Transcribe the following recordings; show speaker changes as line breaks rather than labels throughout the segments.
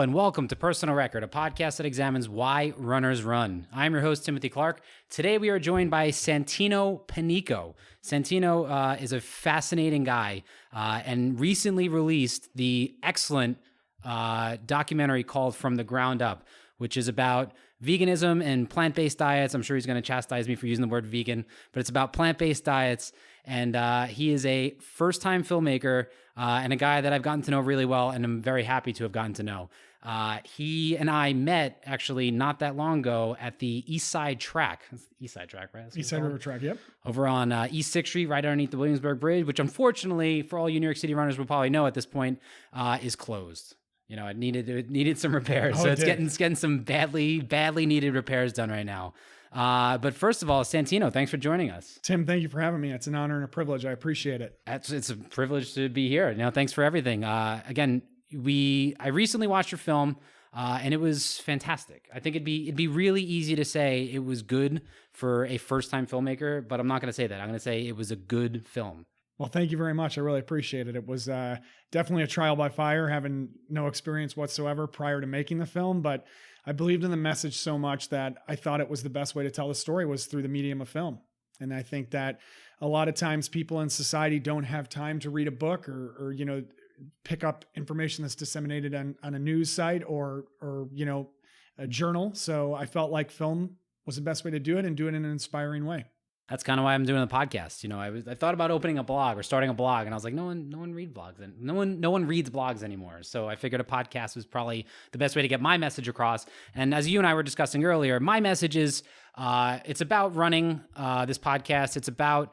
and welcome to Personal Record, a podcast that examines why runners run. I'm your host, Timothy Clark. Today we are joined by Santino Panico. Santino is a fascinating guy and recently released the excellent documentary called From the Ground Up, which is about veganism and plant-based diets. I'm sure he's going to chastise me for using the word vegan, but it's about plant-based diets. And he is a first-time filmmaker and a guy that I've gotten to know really well, and I'm very happy to have gotten to know. He and I met actually not that long ago at the East Side Track. East Side Track, right?
East Side River Track, yep.
Over on East 6th Street, right underneath the Williamsburg Bridge, which unfortunately, for all you New York City runners will probably know at this point, is closed. You know, it needed some repairs. So it's getting some badly needed repairs done right now. But first of all, Santino, thanks for joining us.
Tim, thank you for having me. It's an honor and a privilege. I appreciate it.
It's a privilege to be here. Thanks for everything. Again, I recently watched your film, and it was fantastic. I think it'd be really easy to say it was good for a first-time filmmaker, but I'm not going to say that. I'm going to say it was a good film.
Well, thank you very much. I really appreciate it. It was definitely a trial by fire, having no experience whatsoever prior to making the film, but I believed in the message so much that I thought it was the best way to tell the story was through the medium of film. And I think that a lot of times people in society don't have time to read a book or pick up information that's disseminated on a news site or a journal. So I felt like film was the best way to do it and do it in an inspiring way.
That's kind of why I'm doing the podcast. I thought about opening a blog or starting a blog, and I was like, no one reads blogs, and no one reads blogs anymore. So I figured a podcast was probably the best way to get my message across. And as you and I were discussing earlier, my message is it's about running this podcast. It's about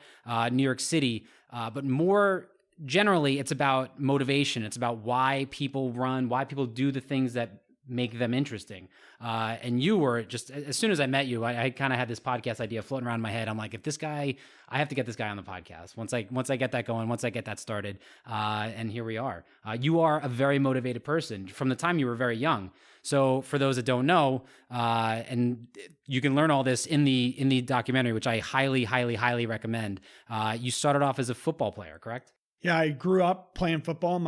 New York City, but more generally, it's about motivation. It's about why people run, why people do the things that make them interesting. And you were just, as soon as I met you, I kind of had this podcast idea floating around in my head. I'm like, I have to get this guy on the podcast. Once I get that going, once I get that started, and here we are. You are a very motivated person from the time you were very young. So for those that don't know, and you can learn all this in the documentary, which I highly, highly, highly recommend. You started off as a football player, correct?
Yeah, I grew up playing football.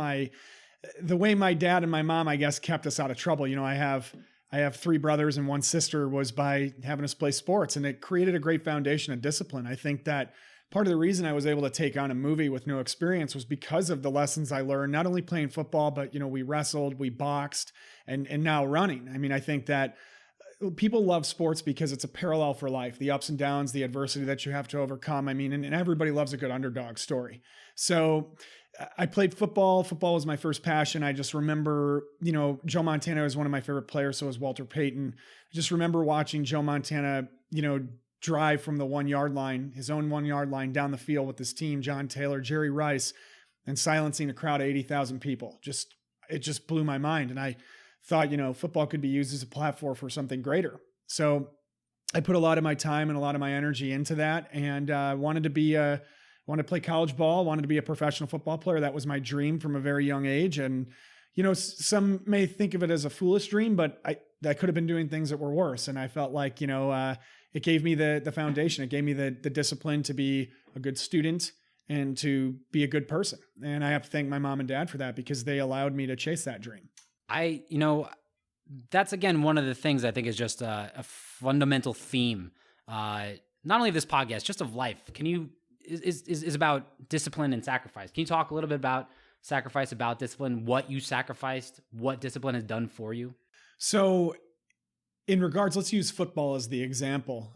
The way my dad and my mom, I guess, kept us out of trouble. I have three brothers and one sister was by having us play sports, and it created a great foundation of discipline. I think that part of the reason I was able to take on a movie with no experience was because of the lessons I learned, not only playing football, but, we wrestled, we boxed, and now running. I mean, I think that people love sports because it's a parallel for life, the ups and downs, the adversity that you have to overcome. I mean, and everybody loves a good underdog story. So I played football. Football was my first passion. I just remember, Joe Montana was one of my favorite players. So was Walter Payton. I just remember watching Joe Montana, drive from the 1 yard line, his own 1 yard line down the field with his team, John Taylor, Jerry Rice, and silencing a crowd of 80,000 people. It just blew my mind. And I thought, football could be used as a platform for something greater. So I put a lot of my time and a lot of my energy into that, and wanted to play college ball, wanted to be a professional football player. That was my dream from a very young age. And, some may think of it as a foolish dream, but I could have been doing things that were worse. And I felt like, it gave me the foundation. It gave me the discipline to be a good student and to be a good person. And I have to thank my mom and dad for that because they allowed me to chase that dream.
That's again, one of the things I think is just a fundamental theme, not only of this podcast, just of life. Is about discipline and sacrifice. Can you talk a little bit about sacrifice, about discipline, what you sacrificed, what discipline has done for you?
So in regards, let's use football as the example.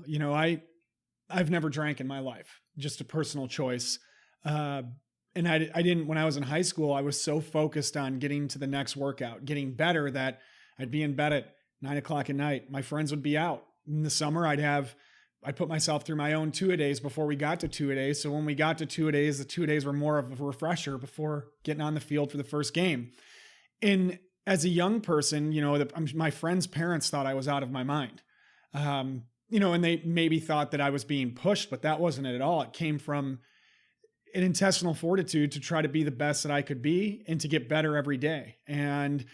I've never drank in my life, just a personal choice. And I didn't, when I was in high school, I was so focused on getting to the next workout, getting better, that I'd be in bed at 9:00 at night. My friends would be out. In the summer, I put myself through my own two-a-days before we got to two-a-days. So when we got to two-a-days, the two-a-days were more of a refresher before getting on the field for the first game. And as a young person, my friends' parents thought I was out of my mind. And they maybe thought that I was being pushed, but that wasn't it at all. It came from an intestinal fortitude to try to be the best that I could be and to get better every day. And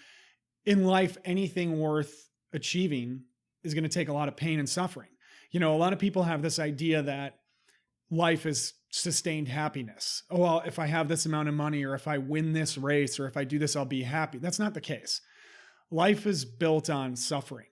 in life, anything worth achieving is going to take a lot of pain and suffering. A lot of people have this idea that life is sustained happiness. Oh, well, if I have this amount of money, or if I win this race, or if I do this, I'll be happy. That's not the case. life is built on suffering.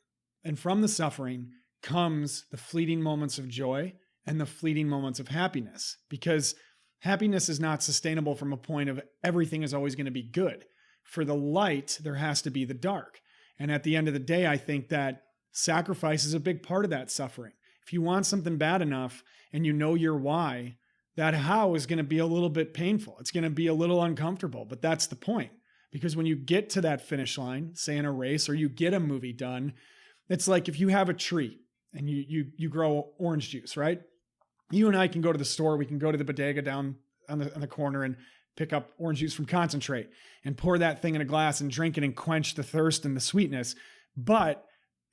And from the suffering comes the fleeting moments of joy and the fleeting moments of happiness, because happiness is not sustainable from a point of everything is always going to be good. For the light, there has to be the dark. And at the end of the day, I think that sacrifice is a big part of that suffering. If you want something bad enough and you know your why, that how is going to be a little bit painful. It's going to be a little uncomfortable, but that's the point. Because when you get to that finish line, say in a race, or you get a movie done, it's like if you have a tree and you grow orange juice, right? You and I can go to the store. We can go to the bodega down on the corner and pick up orange juice from concentrate and pour that thing in a glass and drink it and quench the thirst and the sweetness. But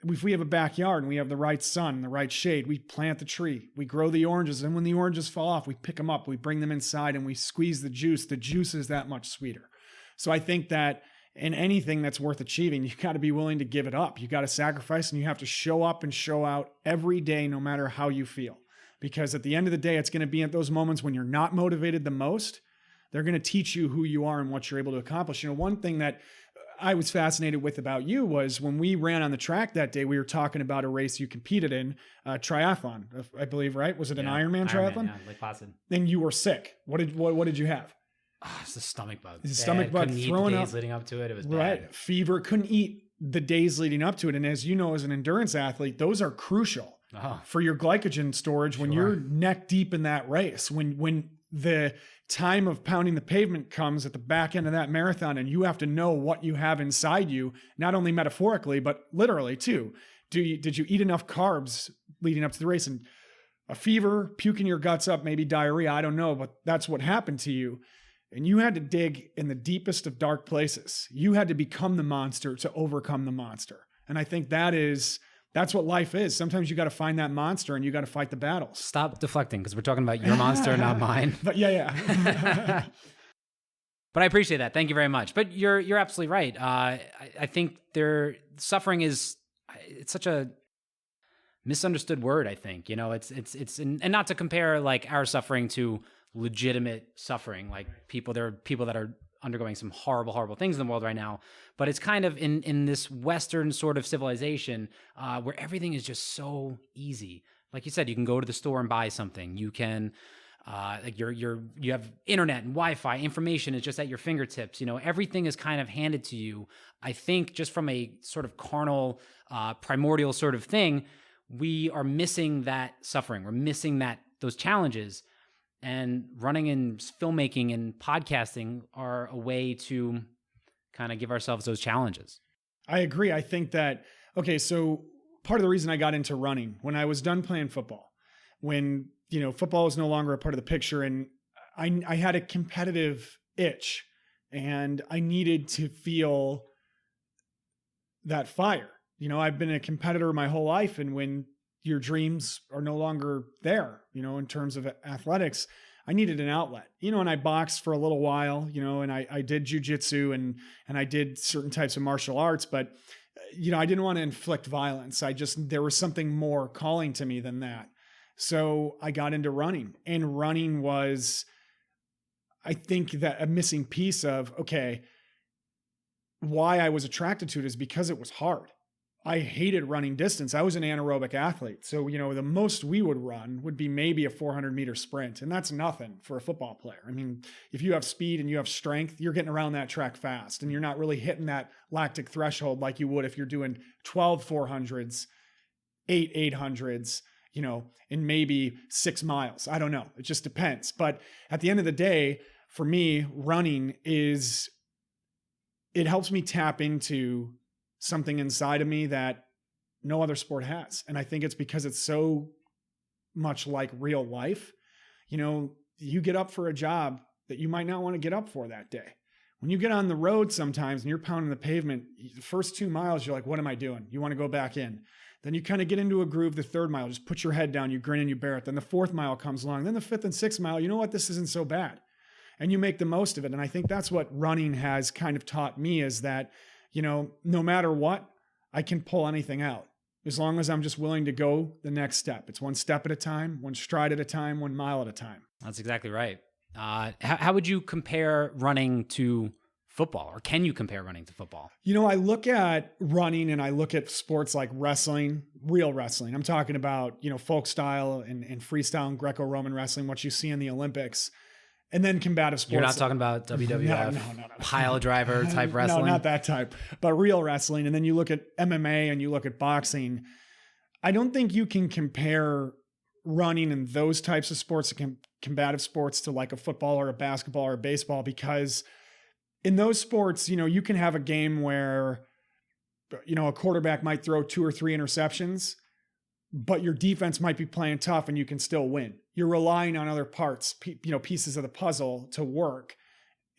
if we have a backyard and we have the right sun and the right shade, we plant the tree, we grow the oranges. And when the oranges fall off, we pick them up, we bring them inside and we squeeze the juice. The juice is that much sweeter. So I think that in anything that's worth achieving, you got to be willing to give it up. You got to sacrifice, and you have to show up and show out every day, no matter how you feel. Because at the end of the day, it's going to be at those moments when you're not motivated the most. They're going to teach you who you are and what you're able to accomplish. You know, one thing that I was fascinated with about you was when we ran on the track that day, we were talking about a race you competed in, triathlon, I believe, right? Was it an Ironman triathlon?
Yeah, Lake Placid.
And you were sick. What did you have?
It's the stomach bug.
It's a stomach bug.
Couldn't eat
throwing
the days
up.
leading up to it. It was bad.
Right. Fever. Couldn't eat the days leading up to it. And as you know, as an endurance athlete, those are crucial for your glycogen storage when you're neck deep in that race. When the time of pounding the pavement comes at the back end of that marathon, and you have to know what you have inside you, not only metaphorically, but literally too. Did you eat enough carbs leading up to the race? And a fever, puking your guts up, maybe diarrhea, I don't know, but that's what happened to you. And you had to dig in the deepest of dark places. You had to become the monster to overcome the monster. And I think that's what life is. Sometimes you got to find that monster and you got to fight the battles.
Stop deflecting, because we're talking about your monster, not mine.
But yeah.
But I appreciate that. Thank you very much. But you're absolutely right. I think suffering it's such a misunderstood word. I think, and not to compare like our suffering to legitimate suffering, like there are people that are undergoing some horrible things in the world right now, but it's kind of in this Western sort of civilization where everything is just so easy. Like you said, you can go to the store and buy something. You can you have internet and Wi-Fi. Information is just at your fingertips. Everything is kind of handed to you. I think just from a sort of carnal, primordial sort of thing, we are missing that suffering. We're missing those challenges. And running and filmmaking and podcasting are a way to kind of give ourselves those challenges. I
agree. I think that, so part of the reason I got into running, when I was done playing football, when, football was no longer a part of the picture, and I had a competitive itch and I needed to feel that fire. I've been a competitor my whole life, and when your dreams are no longer there, in terms of athletics, I needed an outlet, and I boxed for a little while, and I did jujitsu and I did certain types of martial arts, but, I didn't want to inflict violence. There was something more calling to me than that. So I got into running, and running was, I think, that a missing piece of, why I was attracted to it is because it was hard. I hated running distance. I was an anaerobic athlete. So, the most we would run would be maybe a 400-meter sprint. And that's nothing for a football player. I mean, if you have speed and you have strength, you're getting around that track fast. And you're not really hitting that lactic threshold like you would if you're doing 12 400s, 8 800s, in maybe 6 miles. I don't know. It just depends. But at the end of the day, for me, running it helps me tap into something inside of me that no other sport has. And I think it's because it's so much like real life. You get up for a job that you might not want to get up for that day. When you get on the road sometimes and you're pounding the pavement, the first 2 miles, you're like, what am I doing? You want to go back in. Then you kind of get into a groove. The 3rd mile, just put your head down, you grin and you bear it. Then the 4th mile comes along. Then the 5th and 6th mile, you know what? This isn't so bad. And you make the most of it. And I think that's what running has kind of taught me, is that no matter what, I can pull anything out as long as I'm just willing to go the next step. It's one step at a time, one stride at a time, 1 mile at a time.
That's exactly right. How would you compare running to football, or can you compare running to football?
I look at running and I look at sports like wrestling, real wrestling. I'm talking about, folk style and freestyle and Greco-Roman wrestling, what you see in the Olympics, and then combative sports.
You're not talking about WWF
no.
pile driver type wrestling?
No, not that type, but real wrestling. And then you look at MMA and you look at boxing. I don't think you can compare running and those types of sports, combative sports, to like a football or a basketball or a baseball, because in those sports, you can have a game where, a quarterback might throw 2 or 3 interceptions, but your defense might be playing tough and you can still win. You're relying on other parts, pieces of the puzzle to work.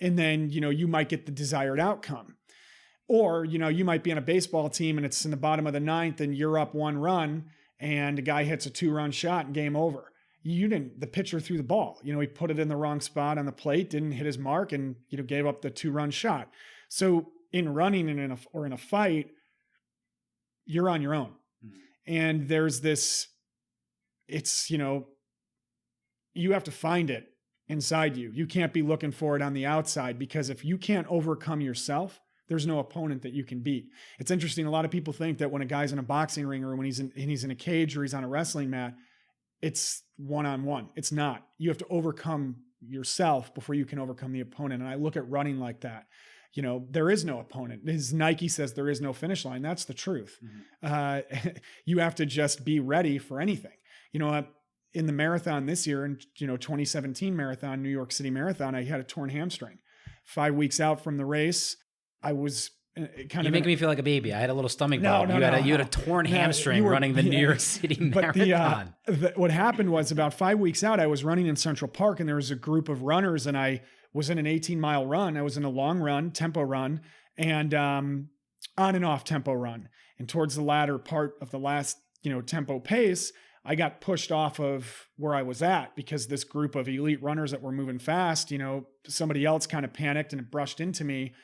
And then, you might get the desired outcome. Or, you might be on a baseball team and it's in the bottom of the 9th and you're up 1 run and a guy hits a 2-run shot and game over. The pitcher threw the ball, he put it in the wrong spot on the plate, didn't hit his mark, and, gave up the 2-run shot. So in running and in a fight, you're on your own. Mm-hmm. And there's this, you have to find it inside you. You can't be looking for it on the outside, because if you can't overcome yourself, there's no opponent that you can beat. It's interesting. A lot of people think that when a guy's in a boxing ring or when he's in a cage or he's on a wrestling mat, it's one-on-one. It's not. You have to overcome yourself before you can overcome the opponent. And I look at running like that. There is no opponent. As Nike says, there is no finish line. That's the truth. Mm-hmm. You have to just be ready for anything. In the marathon this year, in 2017 marathon, New York City Marathon, I had a torn hamstring. 5 weeks out from the race, I was
You're making me feel like a baby. I had a little stomach bug. You had a torn hamstring running the New York City Marathon.
What happened was, about 5 weeks out, I was running in Central Park, and there was a group of runners, and I was in an 18-mile run. I was in a long run, tempo run, and on and off tempo run. And towards the latter part of the last, tempo pace, I got pushed off of where I was at, because this group of elite runners that were moving fast, somebody else kind of panicked and it brushed into me.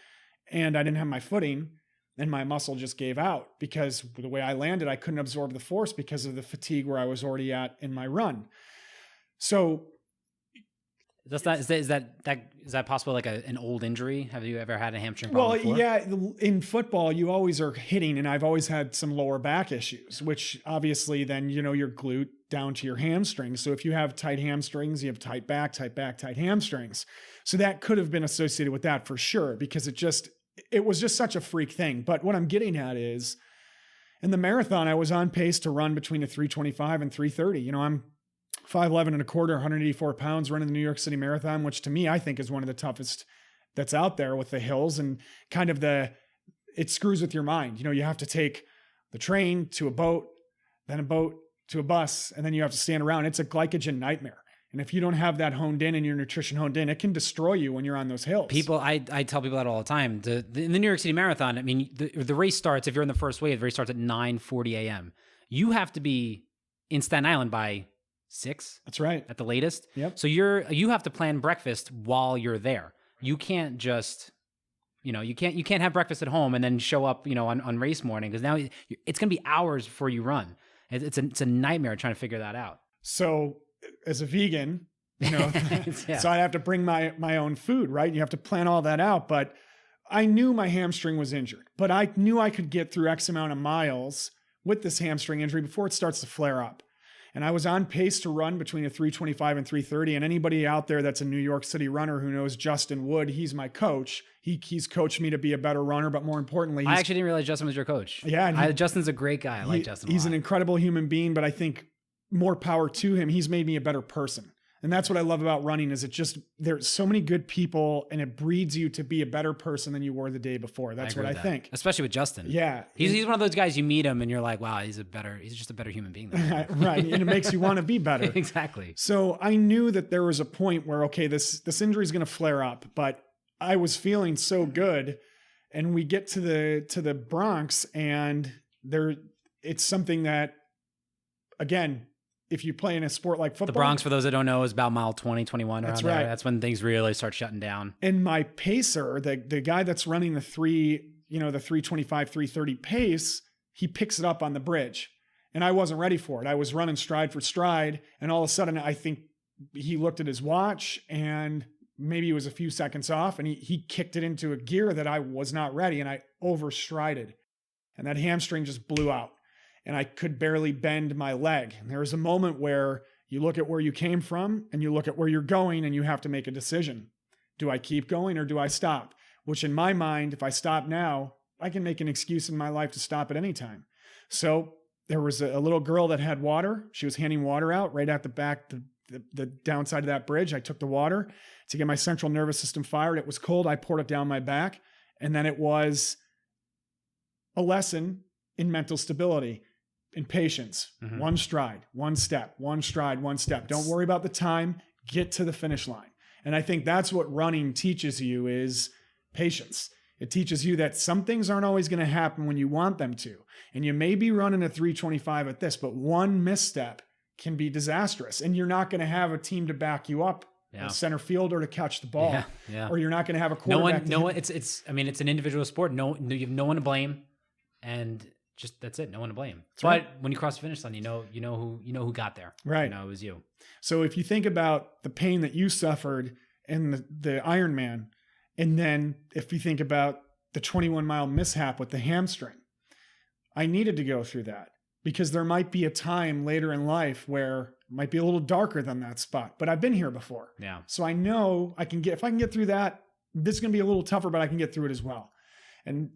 And I didn't have my footing, and my muscle just gave out, because the way I landed, I couldn't absorb the force because of the fatigue where I was already at in my run. So
is that possible? Like an old injury? Have you ever had a hamstring problem before?
Yeah, in football, you always are hitting, and I've always had some lower back issues, which obviously then, your glute down to your hamstrings. So if you have tight hamstrings, you have tight back, tight hamstrings. So that could have been associated with that for sure, because it was just such a freak thing. But what I'm getting at is, in the marathon, I was on pace to run between a 3:25 and 3:30. I'm 5'11" and a quarter, 184 pounds, running the New York City Marathon, which to me, I think is one of the toughest that's out there, with the hills and kind of it screws with your mind. You have to take the train to a boat, then a boat to a bus, and then you have to stand around. It's a glycogen nightmare. And if you don't have that honed in and your nutrition honed in, it can destroy you when you're on those hills.
I tell people that all the time. In the New York City Marathon, I mean, the race starts, if you're in the first wave, the race starts at 9:40 a.m. You have to be in Staten Island by 6.
That's right.
At the latest.
Yep.
So you have to plan breakfast while you're there. You can't just, you can't have breakfast at home and then show up, on race morning, because now it's going to be hours before you run. It's a nightmare trying to figure that out.
So as a vegan, yeah. So I have to bring my own food, right? You have to plan all that out. But I knew my hamstring was injured, but I knew I could get through X amount of miles with this hamstring injury before it starts to flare up. And I was on pace to run between a 3:25 and 3:30. And anybody out there that's a New York City runner who knows Justin Wood, he's my coach. He's coached me to be a better runner, but more importantly,
I actually didn't realize Justin was your coach.
Yeah.
Justin's a great guy. I like Justin.
He's an incredible human being, but I think more power to him. He's made me a better person. And that's what I love about running, is there's so many good people, and it breeds you to be a better person than you were the day before. That's what I think.
Especially with Justin.
Yeah.
He's one of those guys, you meet him and you're like, wow, he's just a better human being than me.
Right. And it makes you want to be better.
Exactly.
So I knew that there was a point where, okay, this injury is going to flare up, but I was feeling so good. And we get to the Bronx, and it's something that, again, if you play in a sport like football.
The Bronx, for those that don't know, is about mile 20, 21.
That's
right.
There.
That's when things really start shutting down.
And my pacer, the guy that's running the 3:25, 3:30 pace, he picks it up on the bridge. And I wasn't ready for it. I was running stride for stride. And all of a sudden, I think he looked at his watch, and maybe it was a few seconds off, and he kicked it into a gear that I was not ready, and I overstrided. And that hamstring just blew out. And I could barely bend my leg. And there was a moment where you look at where you came from and you look at where you're going, and you have to make a decision. Do I keep going or do I stop? Which in my mind, if I stop now, I can make an excuse in my life to stop at any time. So there was a little girl that had water. She was handing water out right at the back, the downside of that bridge. I took the water to get my central nervous system fired. It was cold. I poured it down my back. And then it was a lesson in mental stability, in patience. Mm-hmm. One stride, one step, one stride, one step. Don't worry about the time. Get to the finish line. And I think that's what running teaches you is patience. It teaches you that some things aren't always going to happen when you want them to. And you may be running a 325 at this, but one misstep can be disastrous. And you're not going to have a team to back you up, a center fielder to catch the ball, or you're not going to have a quarterback.
No one. It's an individual sport. You have no one to blame, and just that's it. No one to blame. But right. When you cross the finish line, you know who got there.
Right.
It was you.
So if you think about the pain that you suffered in the Ironman, and then if you think about the 21-mile mishap with the hamstring, I needed to go through that because there might be a time later in life where it might be a little darker than that spot, but I've been here before.
Yeah.
So I know if I can get through that, this is going to be a little tougher, but I can get through it as well. And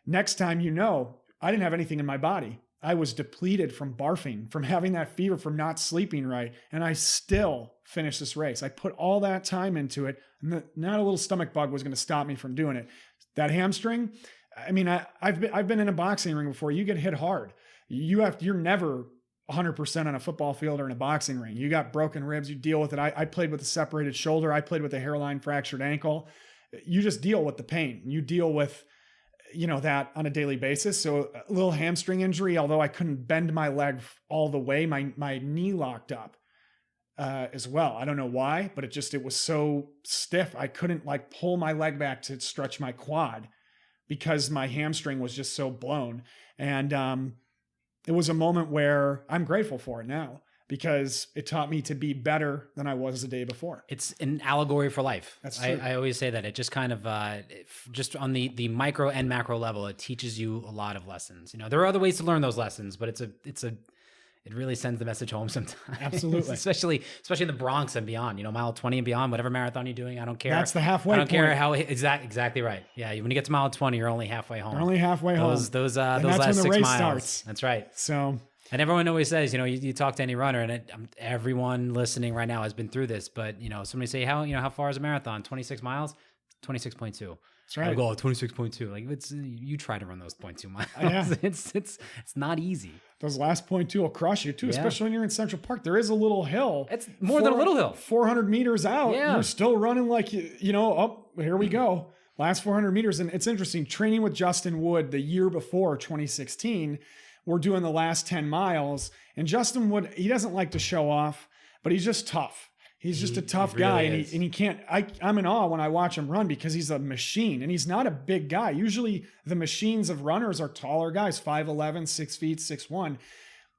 next time, I didn't have anything in my body. I was depleted from barfing, from having that fever, from not sleeping right. And I still finished this race. I put all that time into it. And not a little stomach bug was going to stop me from doing it. That hamstring, I mean, I've been in a boxing ring before. You get hit hard. You're never 100% on a football field or in a boxing ring. You got broken ribs. You deal with it. I played with a separated shoulder. I played with a hairline fractured ankle. You just deal with the pain. You deal with that on a daily basis. So a little hamstring injury, although I couldn't bend my leg all the way, my knee locked up as well. I don't know why, but it was so stiff. I couldn't pull my leg back to stretch my quad because my hamstring was just so blown. And it was a moment where I'm grateful for it now, because it taught me to be better than I was the day before.
It's an allegory for life.
That's true.
I always say that. It just kind of, just on the micro and macro level, it teaches you a lot of lessons. There are other ways to learn those lessons, but it really sends the message home sometimes.
Absolutely.
especially in the Bronx and beyond, mile 20 and beyond, whatever marathon you're doing, I don't care.
That's the halfway point.
I don't care how, exactly right. Yeah. When you get to mile 20, you're only halfway home.
You're only halfway home.
Those last 6 miles. Starts. That's right.
So...
And everyone always says, you talk to any runner, and everyone listening right now has been through this. But somebody say, how far is a marathon? 26 miles, 26.2.
That's right.
I go 26.2. Like you try to run those 0.2 miles.
Yeah.
It's not easy.
Those last 0.2 will crush you too, especially when you're in Central Park. There is a little hill.
It's more than a little hill.
400 meters out. Yeah. You're still running here we go. Last 400 meters. And it's interesting, training with Justin Wood the year before 2016, we're doing the last 10 miles. And Justin Wood, he doesn't like to show off, but he's just tough. He's just a tough guy. And he can't, I'm in awe when I watch him run because he's a machine and he's not a big guy. Usually the machines of runners are taller guys, 5'11", 6 feet, 6'1".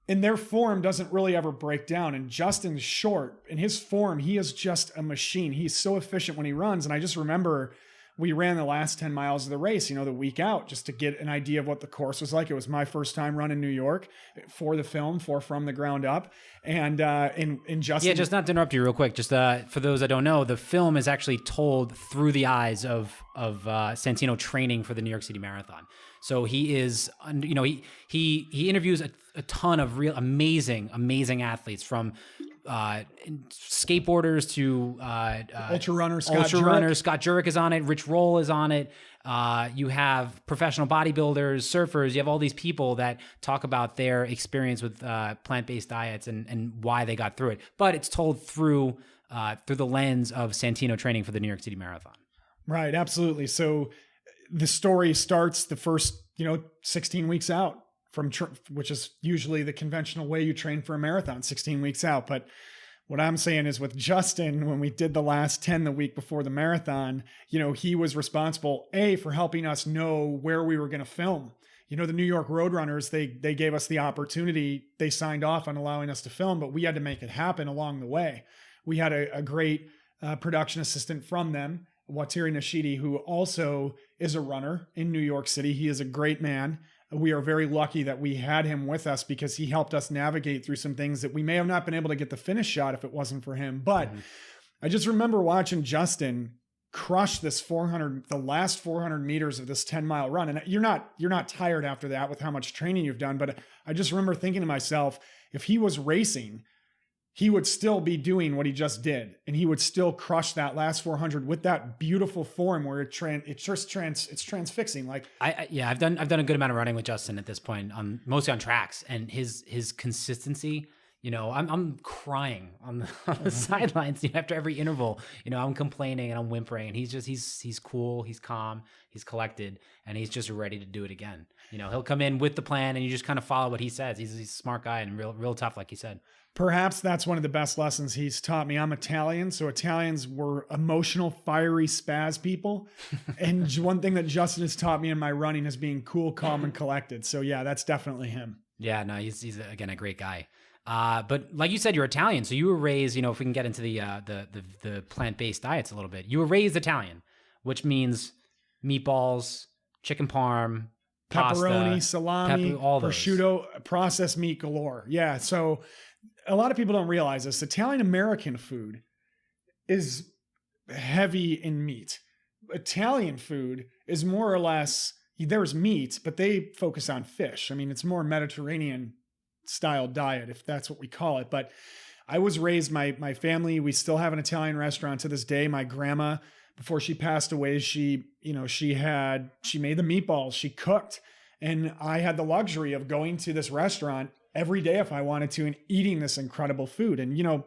And their form doesn't really ever break down. And Justin's short. In his form, he is just a machine. He's so efficient when he runs. And I just remember we ran the last 10 miles of the race, the week out, just to get an idea of what the course was like. It was my first time running New York for the film, for From the Ground Up. And in Justin...
Yeah, just not to interrupt you real quick. Just for those that don't know, the film is actually told through the eyes of Santino training for the New York City Marathon. So he is, he interviews a ton of real amazing athletes, from skateboarders to
ultra runners.
Scott Jurek is on it. Rich Roll is on it. You have professional bodybuilders, surfers. You have all these people that talk about their experience with plant-based diets and why they got through it. But it's told through the lens of Santino training for the New York City Marathon.
Right, absolutely. So the story starts the first 16 weeks out. Which is usually the conventional way you train for a marathon, 16 weeks out. But what I'm saying is with Justin, when we did the last 10 the week before the marathon, he was responsible, for helping us know where we were going to film. The New York Roadrunners, they gave us the opportunity. They signed off on allowing us to film, but we had to make it happen along the way. We had a great production assistant from them, Watiri Nishidi, who also is a runner in New York City. He is a great man. We are very lucky that we had him with us because he helped us navigate through some things that we may have not been able to get the finish shot if it wasn't for him. But I just remember watching Justin crush the last 400 meters of this 10-mile run. And you're not tired after that with how much training you've done. But I just remember thinking to myself, if he was racing, he would still be doing what he just did. And he would still crush that last 400 with that beautiful form where it's transfixing. Like
I've done a good amount of running with Justin at this point, mostly on tracks, and his consistency. I'm crying on the sidelines after every interval. I'm complaining and I'm whimpering, and he's cool, he's calm, he's collected, and he's just ready to do it again. He'll come in with the plan, and you just kind of follow what he says. He's a smart guy and real tough, like you said.
Perhaps that's one of the best lessons he's taught me. I'm Italian, so Italians were emotional, fiery spaz people. And one thing that Justin has taught me in my running is being cool, calm, and collected. So yeah, that's definitely him.
Yeah, no, he's again a great guy. But like you said, you're Italian, so you were raised. If we can get into the plant-based diets a little bit, you were raised Italian, which means meatballs, chicken parm,
pepperoni,
pasta,
salami, prosciutto, processed meat galore. Yeah, so a lot of people don't realize this. Italian American food is heavy in meat. Italian food is more or less, there's meat, but they focus on fish. I mean, it's more Mediterranean style diet, if that's what we call it. But I was raised, my family, we still have an Italian restaurant to this day. My grandma, before she passed away, she made the meatballs, she cooked. And I had the luxury of going to this restaurant every day if I wanted to and eating this incredible food. And,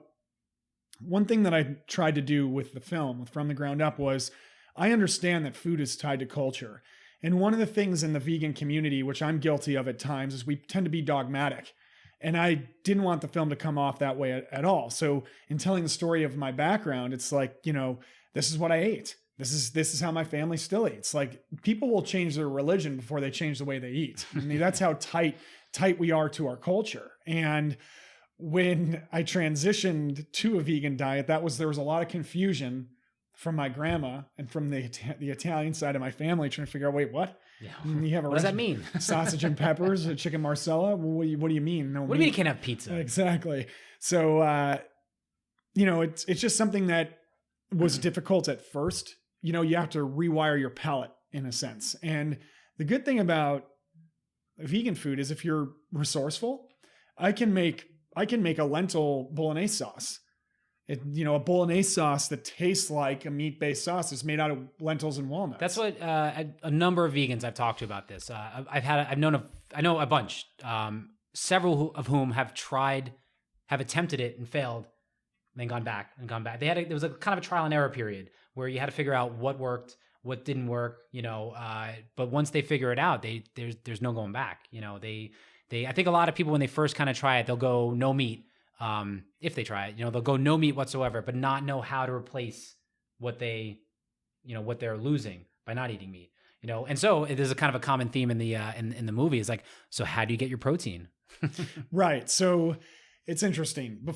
one thing that I tried to do with the film From the Ground Up was I understand that food is tied to culture. And one of the things in the vegan community, which I'm guilty of at times, is we tend to be dogmatic. And I didn't want the film to come off that way at all. So in telling the story of my background, it's like, this is what I ate. This is how my family still eats. Like, people will change their religion before they change the way they eat. I mean, that's how tight we are to our culture. And when I transitioned to a vegan diet, there was a lot of confusion from my grandma and from the Italian side of my family trying to figure out, wait, what?
Yeah.
You have
what does that mean?
Sausage and peppers, a chicken marsala? What do you mean? No,
what do you mean you can't have pizza?
Exactly. So, it's just something that was difficult at first. You have to rewire your palate in a sense. And the good thing about vegan food is if you're resourceful, I can make a lentil bolognese sauce. A bolognese sauce that tastes like a meat-based sauce is made out of lentils and walnuts.
That's what a number of vegans I've talked to about this. I know a bunch, several of whom have attempted it and failed, and then gone back. There was a kind of a trial and error period where you had to figure out what worked, what didn't work. But once they figure it out, there's no going back. I think a lot of people when they first kind of try it, they'll go no meat. If they try it, they'll go no meat whatsoever, but not know how to replace what they're losing by not eating meat, And so there's a kind of a common theme in the movie is like, so how do you get your protein?
Right. So it's interesting.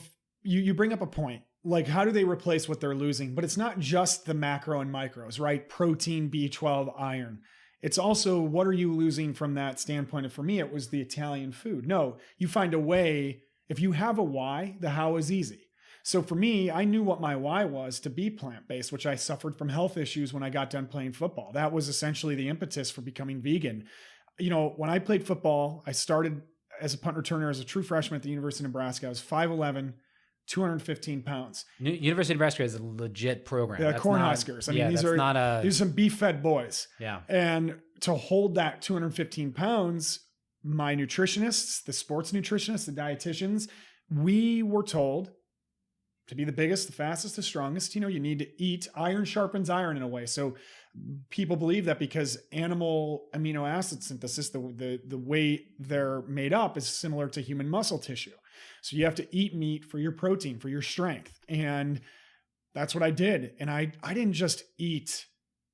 You bring up a point, like how do they replace what they're losing? But it's not just the macro and micros, right? Protein, B12, iron. It's also, what are you losing from that standpoint? And for me, it was the Italian food. No, you find a way. If you have a why, the how is easy. So for me, I knew what my why was to be plant-based, which I suffered from health issues when I got done playing football. That was essentially the impetus for becoming vegan. When I played football, I started as a punt returner as a true freshman at the University of Nebraska. I was 5'11", 215 pounds.
University of Nebraska is a legit program.
Yeah, Cornhuskers. These are some beef-fed boys.
Yeah.
And to hold that 215 pounds, my nutritionists, the sports nutritionists, the dietitians, we were told to be the biggest, the fastest, the strongest, you need to eat. Iron sharpens iron in a way. So people believe that because animal amino acid synthesis, the way they're made up is similar to human muscle tissue. So you have to eat meat for your protein, for your strength. And that's what I did. And I didn't just eat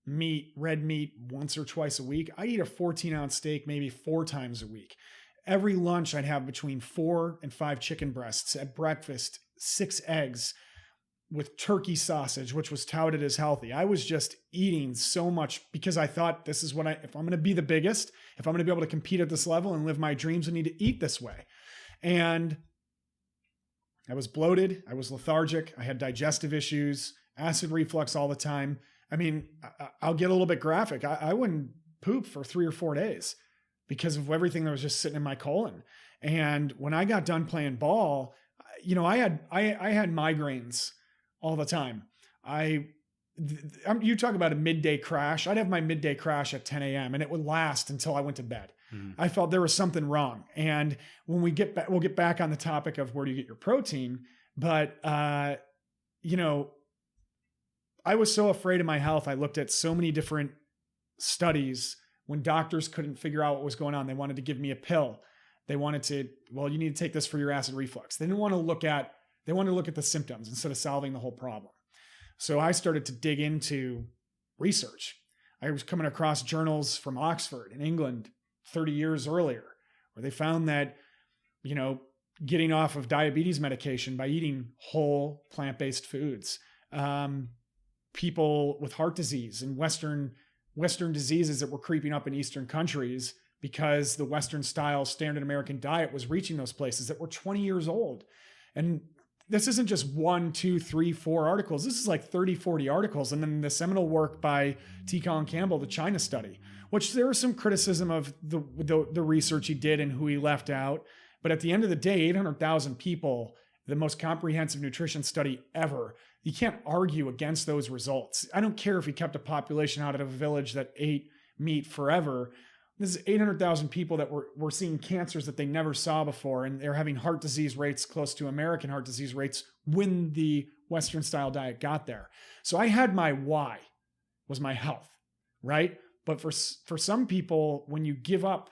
meat, red meat once or twice a week. I'd eat a 14-ounce steak maybe 4 times a week. Every lunch I'd have between 4 and 5 chicken breasts. At breakfast, 6 eggs. with turkey sausage, which was touted as healthy. I was just eating so much because I thought this is what if I'm going to be the biggest, if I'm going to be able to compete at this level and live my dreams, I need to eat this way. And I was bloated. I was lethargic. I had digestive issues, acid reflux all the time. I mean, I'll get a little bit graphic. I wouldn't poop for 3 or 4 days because of everything that was just sitting in my colon. And when I got done playing ball, I had migraines all the time. You talk about a midday crash. I'd have my midday crash at 10 a.m. and it would last until I went to bed. I felt there was something wrong. And when we get back, we'll get back on the topic of where do you get your protein. But, I was so afraid of my health. I looked at so many different studies when doctors couldn't figure out what was going on. They wanted to give me a pill. They wanted to, you need to take this for your acid reflux. They wanted to look at the symptoms instead of solving the whole problem. So I started to dig into research. I was coming across journals from Oxford in England 30 years earlier, where they found that, getting off of diabetes medication by eating whole plant-based foods, people with heart disease and Western diseases that were creeping up in Eastern countries because the Western style standard American diet was reaching those places that were 20 years old. And this isn't just 1, 2, 3, 4 articles. This is like 30, 40 articles. And then the seminal work by T. Colin Campbell, the China study, which there was some criticism of the research he did and who he left out. But at the end of the day, 800,000 people, the most comprehensive nutrition study ever. You can't argue against those results. I don't care if he kept a population out of a village that ate meat forever. This is 800,000 people that were seeing cancers that they never saw before, and they're having heart disease rates close to American heart disease rates when the Western style diet got there. So I had my why was my health, right? But for some people, when you give up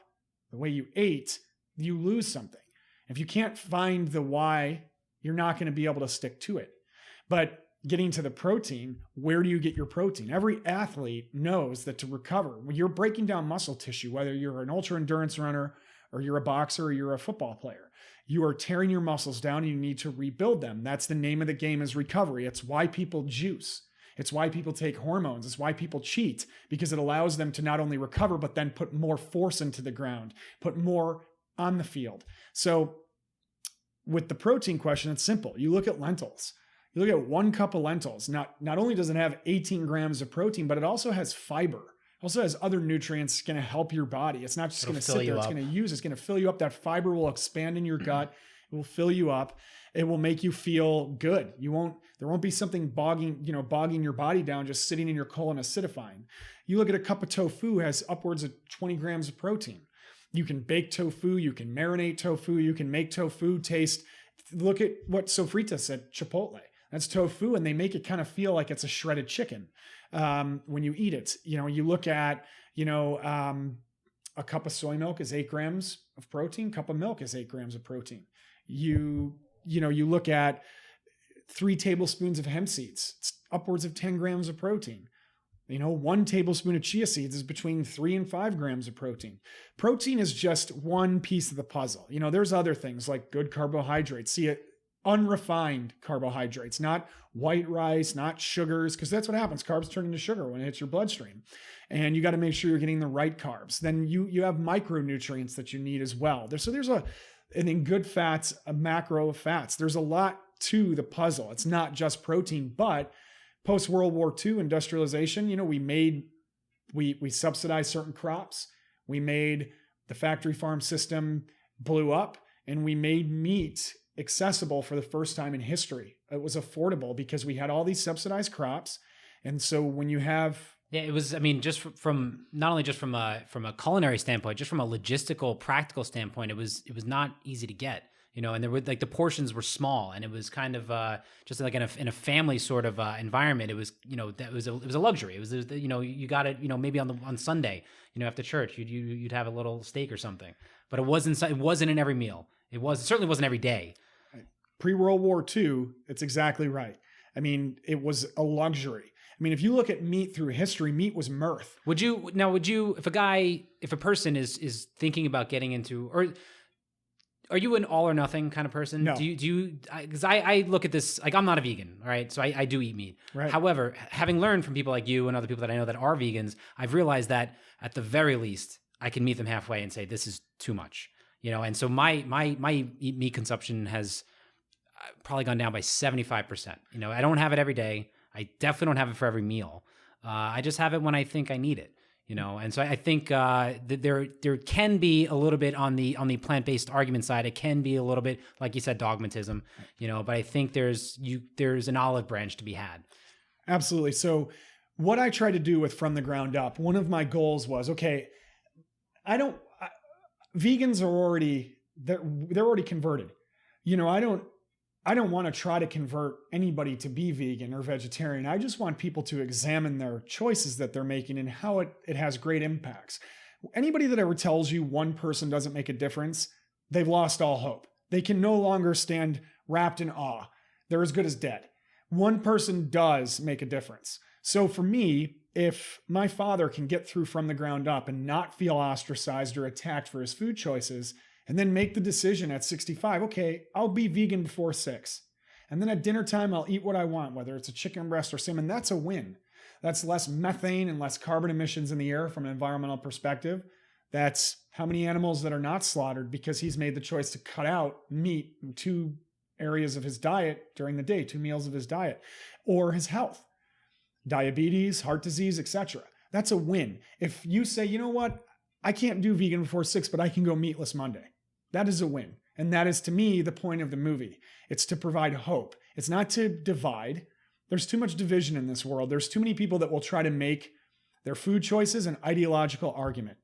the way you ate, you lose something. If you can't find the why, you're not going to be able to stick to it. But getting to the protein, where do you get your protein? Every athlete knows that to recover, when you're breaking down muscle tissue, whether you're an ultra endurance runner or you're a boxer or you're a football player, you are tearing your muscles down and you need to rebuild them. That's the name of the game, is recovery. It's why people juice. It's why people take hormones. It's why people cheat, because it allows them to not only recover, but then put more force into the ground, put more on the field. So with the protein question, it's simple. You look at lentils. You look at 1 cup of lentils. Not only does it have 18 grams of protein, but it also has fiber. It also has other nutrients going to help your body. It's not just going to sit there. It's going to fill you up. That fiber will expand in your gut. It will fill you up. It will make you feel good. There won't be something bogging your body down, just sitting in your colon acidifying. You look at a cup of tofu, has upwards of 20 grams of protein. You can bake tofu. You can marinate tofu. You can make tofu taste. Look at what Sofritas at Chipotle. That's tofu, and they make it kind of feel like it's a shredded chicken when you eat it. You look at, a cup of soy milk is 8 grams of protein. Cup of milk is 8 grams of protein. You look at 3 tablespoons of hemp seeds. It's upwards of 10 grams of protein. 1 tablespoon of chia seeds is between 3 and 5 grams of protein. Protein is just one piece of the puzzle. There's other things like good carbohydrates. See it. Unrefined carbohydrates, not white rice, not sugars, because that's what happens. Carbs turn into sugar when it hits your bloodstream. And you got to make sure you're getting the right carbs. Then you have micronutrients that you need as well. And then good fats, a macro of fats. There's a lot to the puzzle. It's not just protein, but post World War II industrialization, we subsidized certain crops. We made the factory farm system blew up, and we made meat accessible for the first time in history. It was affordable because we had all these subsidized crops. And so when you have...
Yeah, it was, just from not only just from a culinary standpoint, just from a logistical, practical standpoint, it was not easy to get, and there were the portions were small, and it was kind of just like in a family sort of environment. It was, it was a luxury. It was, you got it, maybe on Sunday, after church, you'd have a little steak or something, but it wasn't in every meal. It certainly wasn't every day.
Pre-World War II, it's exactly right. It was a luxury. If you look at meat through history, meat was mirth.
Would you, if a person is thinking about getting into, or are you an all or nothing kind of person?
No.
Because I look at this, like I'm not a vegan, all right? So I do eat meat.
Right.
However, having learned from people like you and other people that I know that are vegans, I've realized that at the very least, I can meet them halfway and say, this is too much, and so my meat consumption has probably gone down by 75%. I don't have it every day. I definitely don't have it for every meal. I just have it when I think I need it. And so I think that there can be a little bit on the plant-based argument side. It can be a little bit, like you said, dogmatism. But I think there's an olive branch to be had.
Absolutely. So what I try to do with From the Ground Up, one of my goals was, okay, vegans are already they're already converted. I don't want to try to convert anybody to be vegan or vegetarian. I just want people to examine their choices that they're making and how it has great impacts. Anybody that ever tells you one person doesn't make a difference, they've lost all hope. They can no longer stand wrapped in awe. They're as good as dead. One person does make a difference. So for me, if my father can get through From the Ground Up and not feel ostracized or attacked for his food choices, and then make the decision at 65, okay, I'll be vegan before 6. And then at dinner time, I'll eat what I want, whether it's a chicken breast or salmon. That's a win. That's less methane and less carbon emissions in the air from an environmental perspective. That's how many animals that are not slaughtered because he's made the choice to cut out meat in 2 areas of his diet during the day, 2 meals of his diet, or his health, diabetes, heart disease, etc. That's a win. If you say, you know what, I can't do vegan before 6, but I can go meatless Monday. That is a win. And that is, to me, the point of the movie. It's to provide hope. It's not to divide. There's too much division in this world. There's too many people that will try to make their food choices an ideological argument.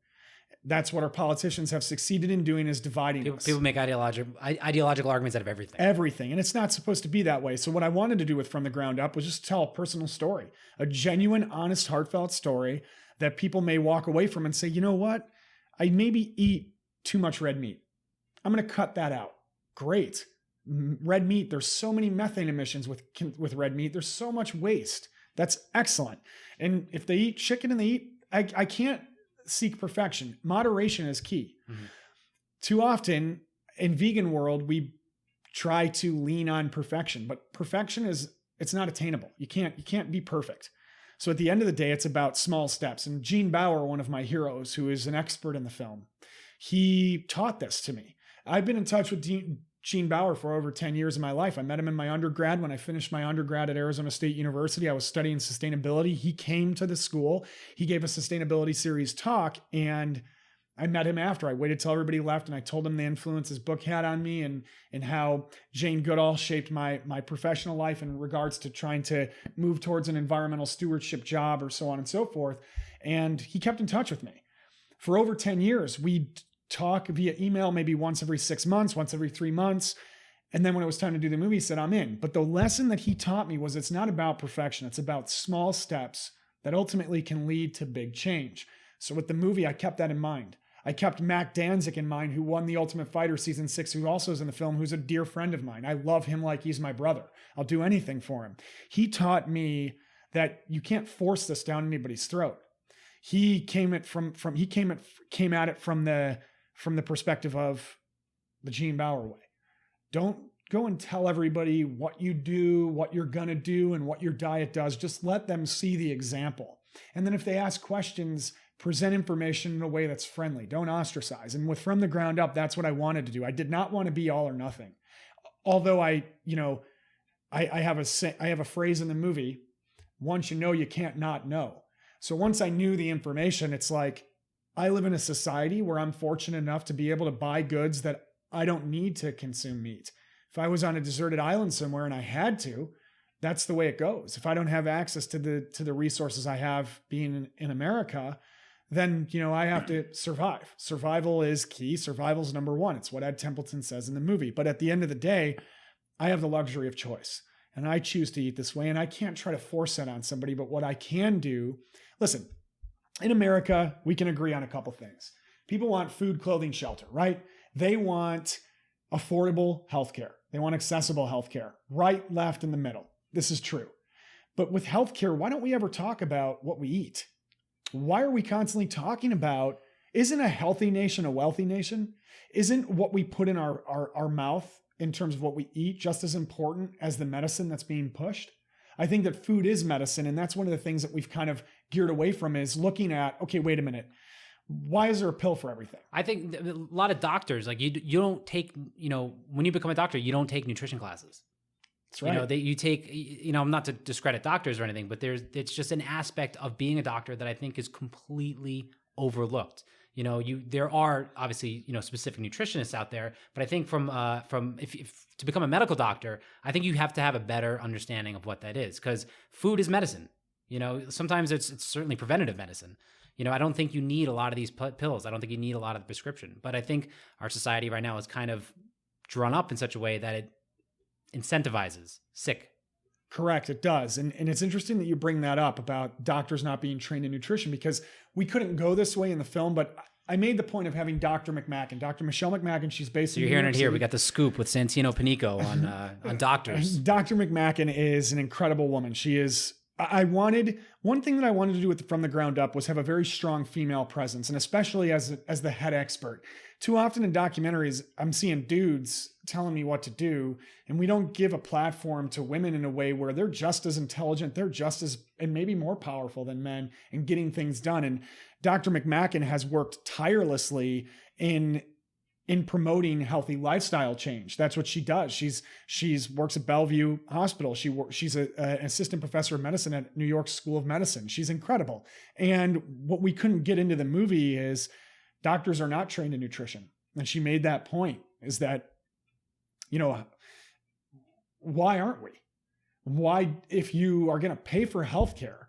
That's what our politicians have succeeded in doing, is dividing us.
People make ideological arguments out of everything.
Everything. And it's not supposed to be that way. So what I wanted to do with From the Ground Up was just tell a personal story, a genuine, honest, heartfelt story that people may walk away from and say, you know what? I maybe eat too much red meat. I'm going to cut that out. Great. Red meat, there's so many methane emissions with red meat. There's so much waste. That's excellent. And if they eat chicken and they eat, I can't seek perfection. Moderation is key. Mm-hmm. Too often in vegan world, we try to lean on perfection, but perfection it's not attainable. You can't be perfect. So at the end of the day, it's about small steps. And Gene Bauer, one of my heroes, who is an expert in the film, he taught this to me. I've been in touch with Gene Bauer for over 10 years of my life. I met him in my undergrad. When I finished my undergrad at Arizona State University, I was studying sustainability. He came to the school. He gave a sustainability series talk, and I met him after. I waited till everybody left, and I told him the influence his book had on me and how Jane Goodall shaped my professional life in regards to trying to move towards an environmental stewardship job or so on and so forth. And he kept in touch with me. For over 10 years, we'd talk via email maybe once every 6 months, once every 3 months. And then when it was time to do the movie, he said, I'm in. But the lesson that he taught me was it's not about perfection. It's about small steps that ultimately can lead to big change. So with the movie, I kept that in mind. I kept Mac Danzig in mind, who won The Ultimate Fighter season 6, who also is in the film, who's a dear friend of mine. I love him like he's my brother. I'll do anything for him. He taught me that you can't force this down anybody's throat. He came at it from the perspective of the Gene Bauer way. Don't go and tell everybody what you do, what you're going to do, and what your diet does. Just let them see the example. And then if they ask questions, present information in a way that's friendly. Don't ostracize. And with From the Ground Up, that's what I wanted to do. I did not want to be all or nothing. Although I have a phrase in the movie, once you know, you can't not know. So once I knew the information, it's like, I live in a society where I'm fortunate enough to be able to buy goods that I don't need to consume meat. If I was on a deserted island somewhere and I had to, that's the way it goes. If I don't have access to the resources I have being in America, then, I have to survive. Survival is key. Survival is number one. It's what Ed Templeton says in the movie. But at the end of the day, I have the luxury of choice, and I choose to eat this way, and I can't try to force that on somebody. But what I can do, listen, in America, we can agree on a couple things. People want food, clothing, shelter, right? They want affordable healthcare. They want accessible healthcare, right, left, in the middle. This is true. But with healthcare, why don't we ever talk about what we eat? Why are we constantly talking about Isn't a healthy nation a wealthy nation? Isn't what we put in our mouth in terms of what we eat just as important as the medicine that's being pushed? I think that food is medicine. And that's one of the things that we've kind of geared away from, is looking at, okay, wait a minute. Why is there a pill for everything?
I think a lot of doctors, like you don't take, when you become a doctor, you don't take nutrition classes.
That's right.
You take, not to discredit doctors or anything, but it's just an aspect of being a doctor that I think is completely overlooked. There are obviously, specific nutritionists out there, but I think from if to become a medical doctor, I think you have to have a better understanding of what that is, because food is medicine. Sometimes it's certainly preventative medicine. I don't think you need a lot of these pills. I don't think you need a lot of the prescription, but I think our society right now is kind of drawn up in such a way that it incentivizes sick.
Correct. It does. And it's interesting that you bring that up about doctors not being trained in nutrition, because we couldn't go this way in the film, but I made the point of having Dr. McMann, Dr. Michelle McMann. She's based in
You're hearing it here. We got the scoop with Santino Panico on doctors.
Dr. McMann is an incredible woman. She is. One thing that I wanted to do from the ground up was have a very strong female presence, and especially as the head expert. Too often in documentaries, I'm seeing dudes telling me what to do, and we don't give a platform to women in a way where they're just as intelligent, they're just as, and maybe more powerful than men in getting things done. And Dr. McMann has worked tirelessly in promoting healthy lifestyle change. That's what she does. She's works at Bellevue Hospital. She's an assistant professor of medicine at New York School of Medicine. She's incredible. And what we couldn't get into the movie is doctors are not trained in nutrition. And she made that point, is that, why aren't we? Why, if you are going to pay for healthcare,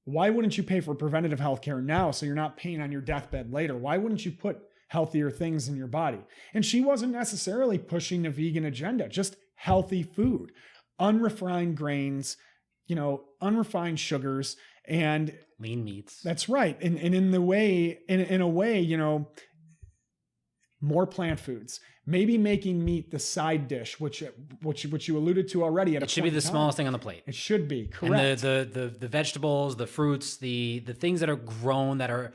why wouldn't you pay for preventative healthcare now so you're not paying on your deathbed later? Why wouldn't you put healthier things in your body? And she wasn't necessarily pushing a vegan agenda, just healthy food, unrefined grains, unrefined sugars, and
lean meats.
That's right. And in a way, more plant foods, maybe making meat the side dish, which you alluded to already.
It should be the smallest thing on the plate.
It should be, correct.
And the vegetables, the fruits, the things that are grown, that are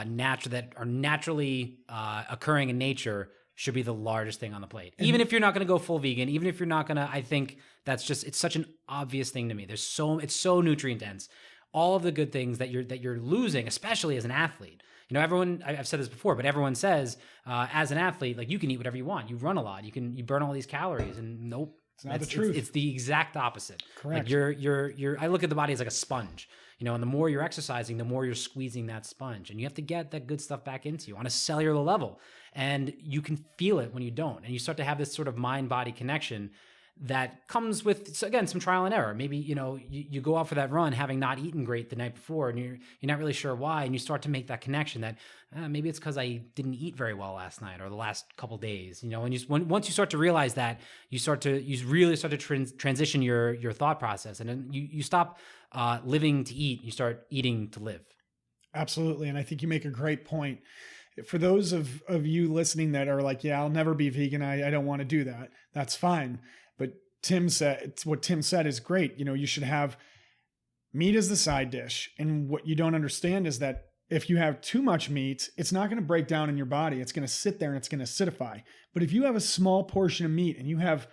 natural, that are naturally occurring in nature, should be the largest thing on the plate. Even if you're not going to go full vegan, even if you're not going to, I think it's such an obvious thing to me. It's so nutrient dense. All of the good things that you're losing, especially as an athlete. Everyone, I've said this before, but everyone says, as an athlete, like, you can eat whatever you want. You run a lot. You burn all these calories, and nope.
It's not the truth.
It's the exact opposite.
Correct.
Like I look at the body as like a sponge, and the more you're exercising, the more you're squeezing that sponge, and you have to get that good stuff back into you on a cellular level. And you can feel it when you don't. And you start to have this sort of mind-body connection that comes with, again, some trial and error. Maybe, you go out for that run having not eaten great the night before, and you're not really sure why. And you start to make that connection that maybe it's because I didn't eat very well last night or the last couple days, and once you start to realize that, you really start to transition your thought process. And then you stop living to eat, you start eating to live.
Absolutely. And I think you make a great point. For those of you listening that are like, yeah, I'll never be vegan, I don't want to do that. That's fine. But what Tim said is great. You should have meat as the side dish. And what you don't understand is that if you have too much meat, it's not going to break down in your body. It's going to sit there and it's going to acidify. But if you have a small portion of meat and you have,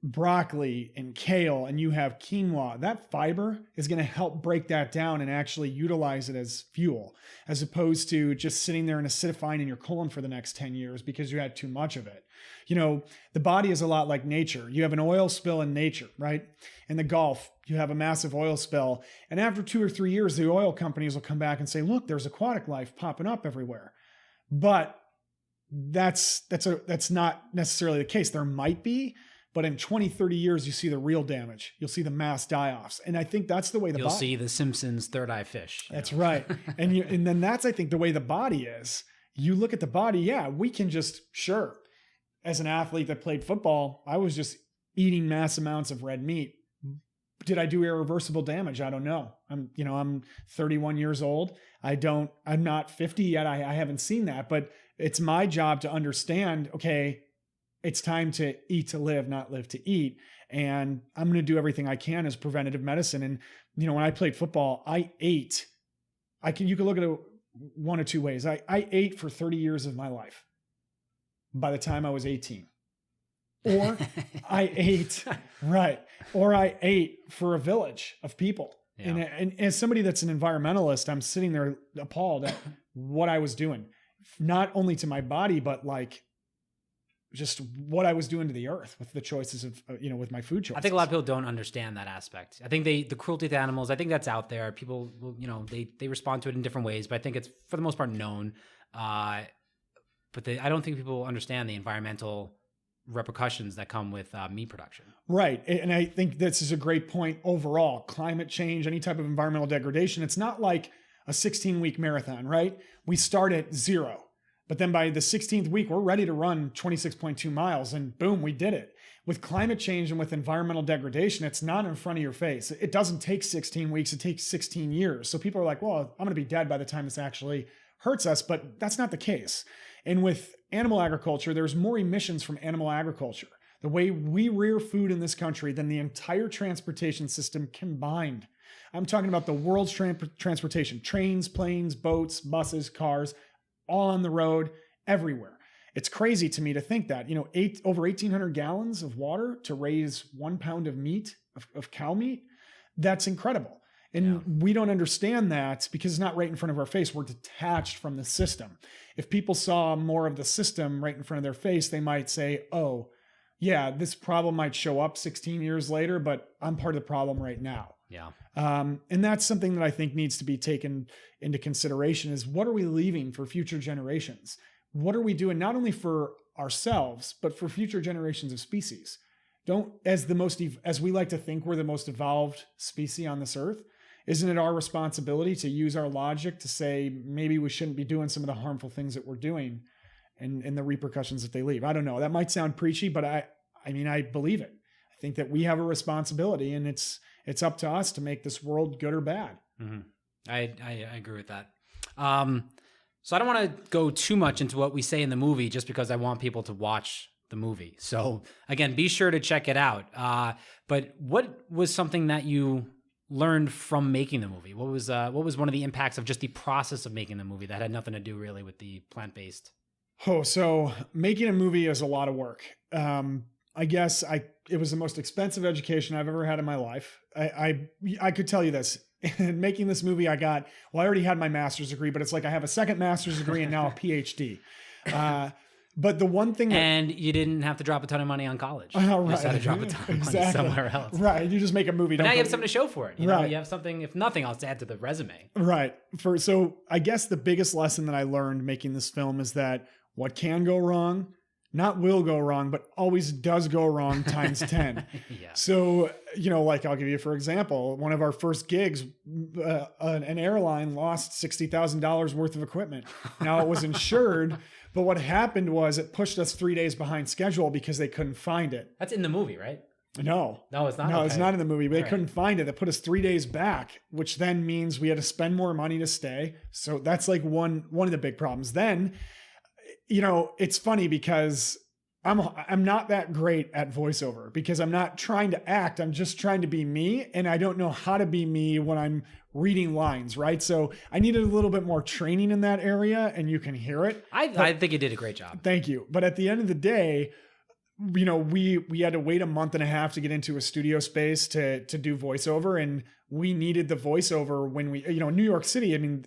broccoli and kale and you have quinoa, that fiber is going to help break that down and actually utilize it as fuel, as opposed to just sitting there and acidifying in your colon for the next 10 years because you had too much of it. The body is a lot like nature. You have an oil spill in nature, right? In the Gulf, you have a massive oil spill. And after 2 or 3 years, the oil companies will come back and say, look, there's aquatic life popping up everywhere. But that's not necessarily the case. There might be, but in 20, 30 years, you see the real damage. You'll see the mass die-offs. And I think that's the way
You'll see the Simpsons' third eye fish.
That's right. And then that's, I think, the way the body is. You look at the body, yeah, we can just, sure. As an athlete that played football, I was just eating mass amounts of red meat. Did I do irreversible damage? I don't know. I'm 31 years old. I'm not 50 yet. I haven't seen that, but it's my job to understand, okay, it's time to eat to live, not live to eat. And I'm going to do everything I can as preventative medicine. And, when I played football, I ate. You can look at one of two ways. I ate for 30 years of my life by the time I was 18. Or I ate, right. Or I ate for a village of people. Yeah. And as somebody that's an environmentalist, I'm sitting there appalled at what I was doing, not only to my body, but like just what I was doing to the earth with the choices of, with my food choices.
I think a lot of people don't understand that aspect. I think the cruelty to animals, I think that's out there. People, they respond to it in different ways, but I think it's for the most part known. But I don't think people understand the environmental repercussions that come with meat production. Right.
And I think this is a great point overall. Climate change, any type of environmental degradation, it's not like a 16-week marathon, right? We start at 0, but then by the 16th week, we're ready to run 26.2 miles and boom, we did it. With climate change and with environmental degradation, it's not in front of your face. It doesn't take 16 weeks, it takes 16 years. So people are like, well, I'm going to be dead by the time this actually hurts us, but that's not the case. And with animal agriculture, there's more emissions from animal agriculture, the way we rear food in this country, than the entire transportation system combined. I'm talking about the world's transportation, trains, planes, boats, buses, cars, all on the road, everywhere. It's crazy to me to think that, over 1,800 gallons of water to raise 1 pound of meat, of cow meat, that's incredible. And we don't understand that because it's not right in front of our face. We're detached from the system. If people saw more of the system right in front of their face, they might say, oh, yeah, this problem might show up 16 years later, but I'm part of the problem right now.
Yeah.
And that's something that I think needs to be taken into consideration is what are we leaving for future generations? What are we doing not only for ourselves, but for future generations of species? As we like to think we're the most evolved species on this earth, isn't it our responsibility to use our logic to say maybe we shouldn't be doing some of the harmful things that we're doing and the repercussions that they leave? I don't know. That might sound preachy, but I believe it. I think that we have a responsibility, and it's up to us to make this world good or bad.
Mm-hmm. I agree with that. So I don't want to go too much into what we say in the movie just because I want people to watch the movie. So again, be sure to check it out. But what was something that you learned from making the movie? What was one of the impacts of just the process of making the movie that had nothing to do really with the plant-based?
Oh, so making a movie is a lot of work. I guess it was the most expensive education I've ever had in my life. I could tell you this. In making this movie, I already had my master's degree, but it's like I have a second master's degree and now a PhD. But the one thing
and you didn't have to drop a ton of money on college.
Right.
You just had to drop a ton of money somewhere else.
Right. You just make a movie.
But now you have something to show for it. You know, you have something, if nothing else, to add to the resume.
Right. So I guess the biggest lesson that I learned making this film is that what can go wrong, not will go wrong, but always does go wrong times 10.
Yeah.
So, I'll give you, for example, one of our first gigs, an airline lost $60,000 worth of equipment. Now it was insured, but what happened was it pushed us 3 days behind schedule because they couldn't find it.
That's in the movie, right?
No,
it's not.
No,
okay.
It's not in the movie, but they couldn't find it. They put us 3 days back, which then means we had to spend more money to stay. So that's like one of the big problems. Then, it's funny because I'm not that great at voiceover because I'm not trying to act. I'm just trying to be me. And I don't know how to be me when I'm reading lines, right? So I needed a little bit more training in that area, and you can hear it.
I think you did a great job.
Thank you. But at the end of the day, we had to wait a month and a half to get into a studio space to do voiceover. And we needed the voiceover when in New York City,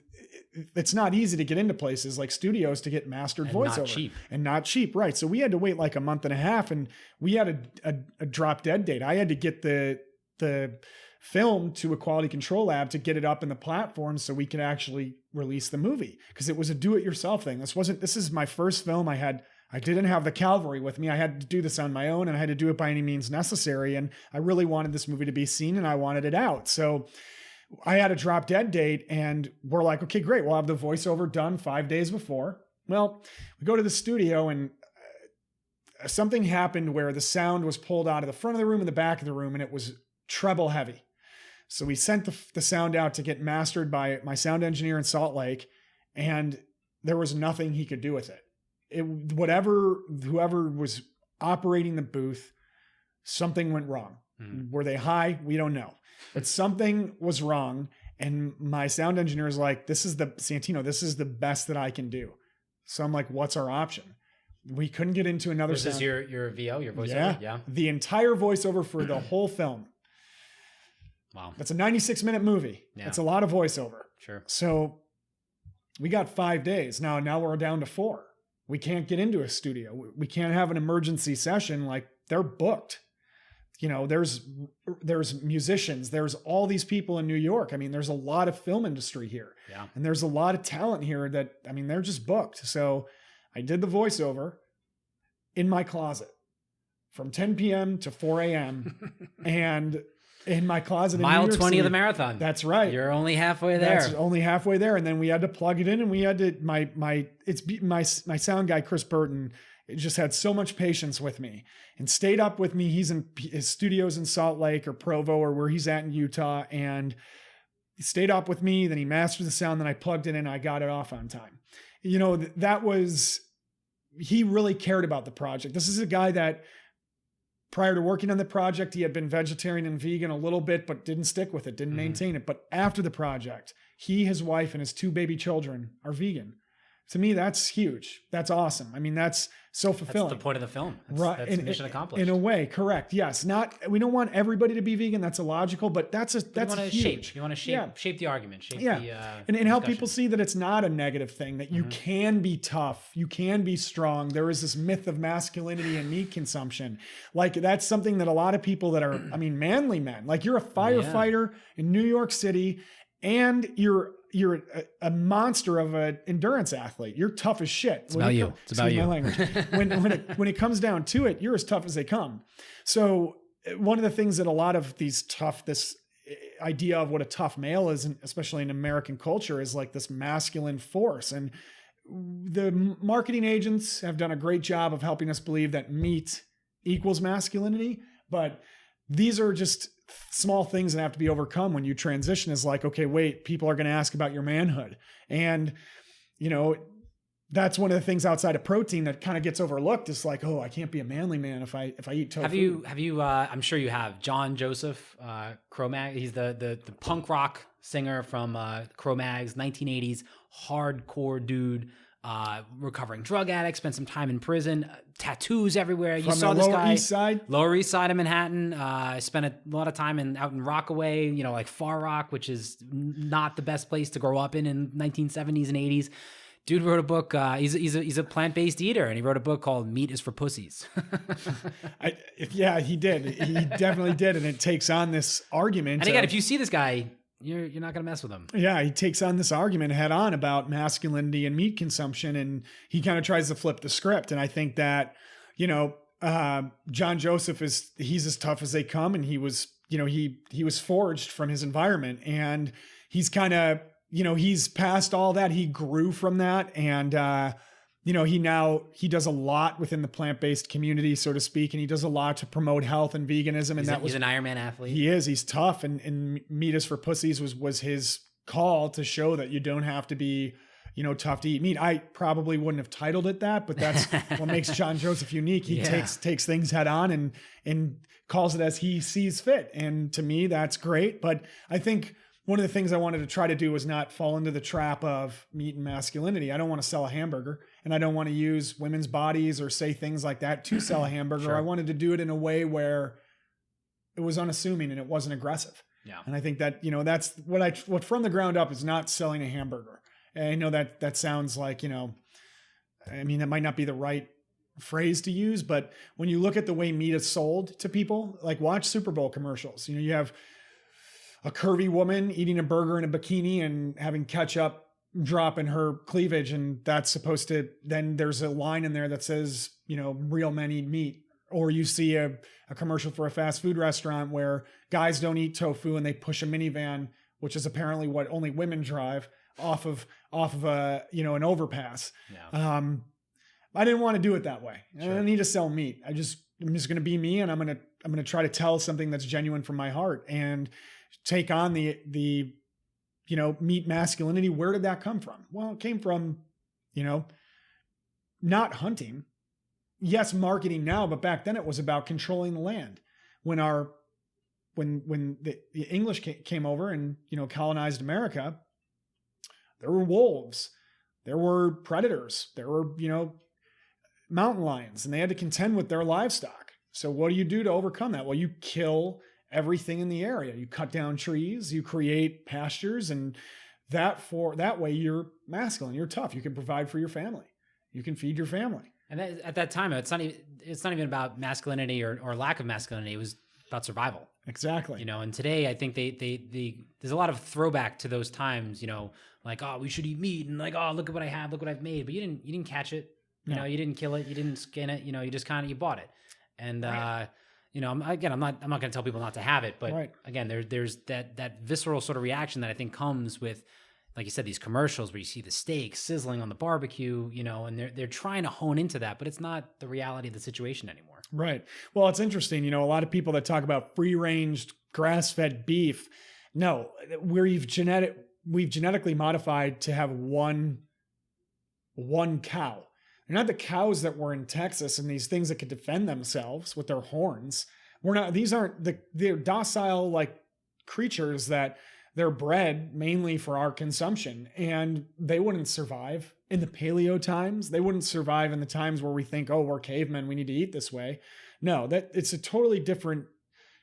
it's not easy to get into places like studios to get mastered
and
voiceover. Not cheap. Right. So we had to wait like a month and a half, and we had a drop dead date. I had to get the film to a quality control lab to get it up in the platform so we could actually release the movie, because it was a do-it-yourself thing. This is my first film. I didn't have the cavalry with me. I had to do this on my own, and I had to do it by any means necessary. And I really wanted this movie to be seen, and I wanted it out. So I had a drop dead date, and we're like, okay, great. We'll have the voiceover done 5 days before. Well, we go to the studio, and something happened where the sound was pulled out of the front of the room and the back of the room, and it was treble heavy. So we sent the sound out to get mastered by my sound engineer in Salt Lake, and there was nothing he could do with it. Whoever was operating the booth, something went wrong. Were they high? We don't know. But something was wrong, And my sound engineer is like, Santino, this is the best that I can do. So I'm like, what's our option? We couldn't get into another
Was
sound.
this your VO, your voiceover? Yeah.
The entire voiceover for the whole film.
Wow.
That's a 96-minute movie.
Yeah.
That's a lot of voiceover.
Sure.
So we got 5 days. Now we're down to 4. We can't get into a studio. We can't have an emergency session. Like, they're booked. There's musicians, there's all these people in New York. I mean, there's a lot of film industry here.
Yeah.
And there's a lot of talent here that, I mean, they're just booked. So I did the voiceover in my closet from 10 p.m. to 4 a.m. and in my closet in
Mile
New York
20
City.
of the marathon.
That's right.
You're only halfway there.
That's only halfway there. And then we had to plug it in, and we had to, my sound guy, Chris Burton, just had so much patience with me and stayed up with me. He's in his studios in Salt Lake or Provo or where he's at in Utah, and he stayed up with me. Then he mastered the sound. Then I plugged it in and I got it off on time. He really cared about the project. This is a guy that prior to working on the project, he had been vegetarian and vegan a little bit, but didn't stick with it, didn't maintain it. But after the project, he, his wife, and his 2 baby children are vegan. To me, that's huge. That's awesome. I mean, that's so fulfilling.
That's the point of the film.
Right.
That's mission accomplished.
In a way, correct. Yes. We don't want everybody to be vegan. That's illogical, but that's huge.
You want to shape the argument.
And help people see that it's not a negative thing, that you can be tough. You can be strong. There is this myth of masculinity and meat consumption. Like, that's something that a lot of people that are, manly men, like, you're a firefighter in New York City, and you're a monster of an endurance athlete. You're tough as shit.
It's about you. It's about you.
My language. when it comes down to it, you're as tough as they come. So one of the things that a lot of this idea of what a tough male is, especially in American culture, is like this masculine force. And the marketing agents have done a great job of helping us believe that meat equals masculinity, but these are just small things that have to be overcome when you transition. Is like, okay, wait, people are going to ask about your manhood. And, that's one of the things outside of protein that kind of gets overlooked. It's like, oh, I can't be a manly man if I eat tofu.
Have you, I'm sure you have, John Joseph, Cro-Mag. He's the punk rock singer from Cro-Mag's 1980s, hardcore dude, recovering drug addict, spent some time in prison, tattoos everywhere. You saw this guy. Lower East Side of Manhattan. I spent a lot of time out in Rockaway, like Far Rock, which is not the best place to grow up in 1970s and 80s. Dude wrote a book. He's a plant-based eater, and he wrote a book called "Meat is for Pussies."
Yeah, he did. He definitely did, and it takes on this argument.
And again, if you see this guy, you're not going to mess with him.
Yeah, he takes on this argument head on about masculinity and meat consumption, and he kind of tries to flip the script. And I think that, John Joseph he's as tough as they come, and he was forged from his environment, and he's kind of, he's past all that. He grew from that, and he does a lot within the plant-based community, so to speak, and he does a lot to promote health and veganism. And
he's an Ironman athlete.
He is. He's tough, and Meat is for Pussies was his call to show that you don't have to be, tough to eat meat. I probably wouldn't have titled it that, but that's what makes John Joseph unique. He takes things head on and calls it as he sees fit, and to me, that's great. But I think one of the things I wanted to try to do was not fall into the trap of meat and masculinity. I don't want to sell a hamburger, and I don't want to use women's bodies or say things like that to sell a hamburger. Sure. I wanted to do it in a way where it was unassuming and it wasn't aggressive.
Yeah.
And I think that, that's what from the ground up is not selling a hamburger. And I know that sounds like, that might not be the right phrase to use, but when you look at the way meat is sold to people, like watch Super Bowl commercials, you have a curvy woman eating a burger in a bikini and having ketchup drop in her cleavage. And that's supposed to, then there's a line in there that says, real men eat meat. Or you see a commercial for a fast food restaurant where guys don't eat tofu and they push a minivan, which is apparently what only women drive, off of a, an overpass. Yeah. I didn't want to do it that way. Sure. I don't need to sell meat. I'm just going to be me, and I'm going to try to tell something that's genuine from my heart and take on the meat masculinity. Where did that come from? Well, it came from, not hunting. Yes, marketing now, but back then it was about controlling the land. When when the English came over and, colonized America, there were wolves, there were predators, there were, mountain lions, and they had to contend with their livestock. So what do you do to overcome that? Well, you kill everything in the area. You cut down trees, you create pastures, and that way you're masculine, you're tough. You can provide for your family. You can feed your family. And
at that time, it's not even about masculinity or lack of masculinity. It was about survival.
Exactly.
And today I think there's a lot of throwback to those times, like, oh, we should eat meat, and like, oh, look at what I have, look what I've made. But you didn't catch it. You didn't kill it, you didn't skin it, you just you bought it. And right. I'm not going to tell people not to have it, but right. Again, there's that visceral sort of reaction that I think comes with, like you said, these commercials where you see the steak sizzling on the barbecue, and they're trying to hone into that, but it's not the reality of the situation anymore.
Right. Well, it's interesting. A lot of people that talk about free range grass-fed beef. No, we've genetically modified to have one cow. They're not the cows that were in Texas and these things that could defend themselves with their horns. They're docile like creatures that they're bred mainly for our consumption, and they wouldn't survive in the paleo times. They wouldn't survive in the times where we think, oh, we're cavemen, we need to eat this way. No, that it's a totally different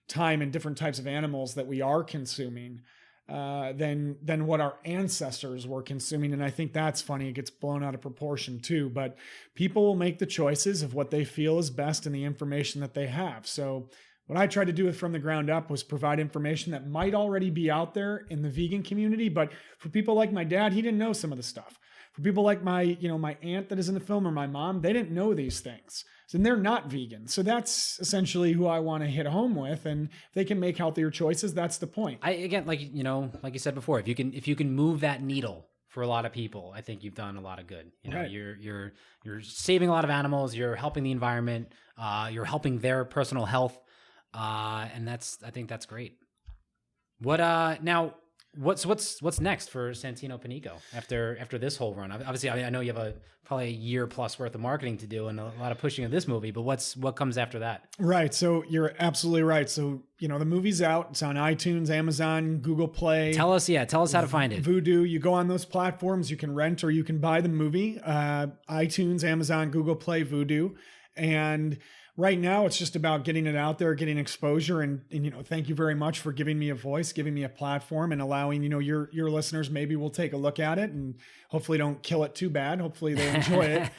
time and different types of animals that we are consuming than what our ancestors were consuming. And I think that's funny. It gets blown out of proportion too, but people will make the choices of what they feel is best and the information that they have. So what I tried to do from the ground up was provide information that might already be out there in the vegan community. But for people like my dad, he didn't know some of the stuff. For people like my aunt that is in the film, or my mom, they didn't know these things. And they're not vegan. So that's essentially who I want to hit home with. And if they can make healthier choices, that's the point.
Like you said before, if you can move that needle for a lot of people, I think you've done a lot of good. Right. You're saving a lot of animals, you're helping the environment, you're helping their personal health. And I think that's great. Now what's next for Santino Panico after this whole run? Obviously, I know you have probably a year plus worth of marketing to do and a lot of pushing of this movie, but what comes after that?
Right. So you're absolutely right. So, the movie's out. It's on iTunes, Amazon, Google Play.
Tell us how to find it.
Vudu. You go on those platforms, you can rent or you can buy the movie. iTunes, Amazon, Google Play, Vudu. And right now, it's just about getting it out there, getting exposure, and thank you very much for giving me a voice, giving me a platform, and allowing your listeners maybe will take a look at it and hopefully don't kill it too bad. Hopefully they enjoy it.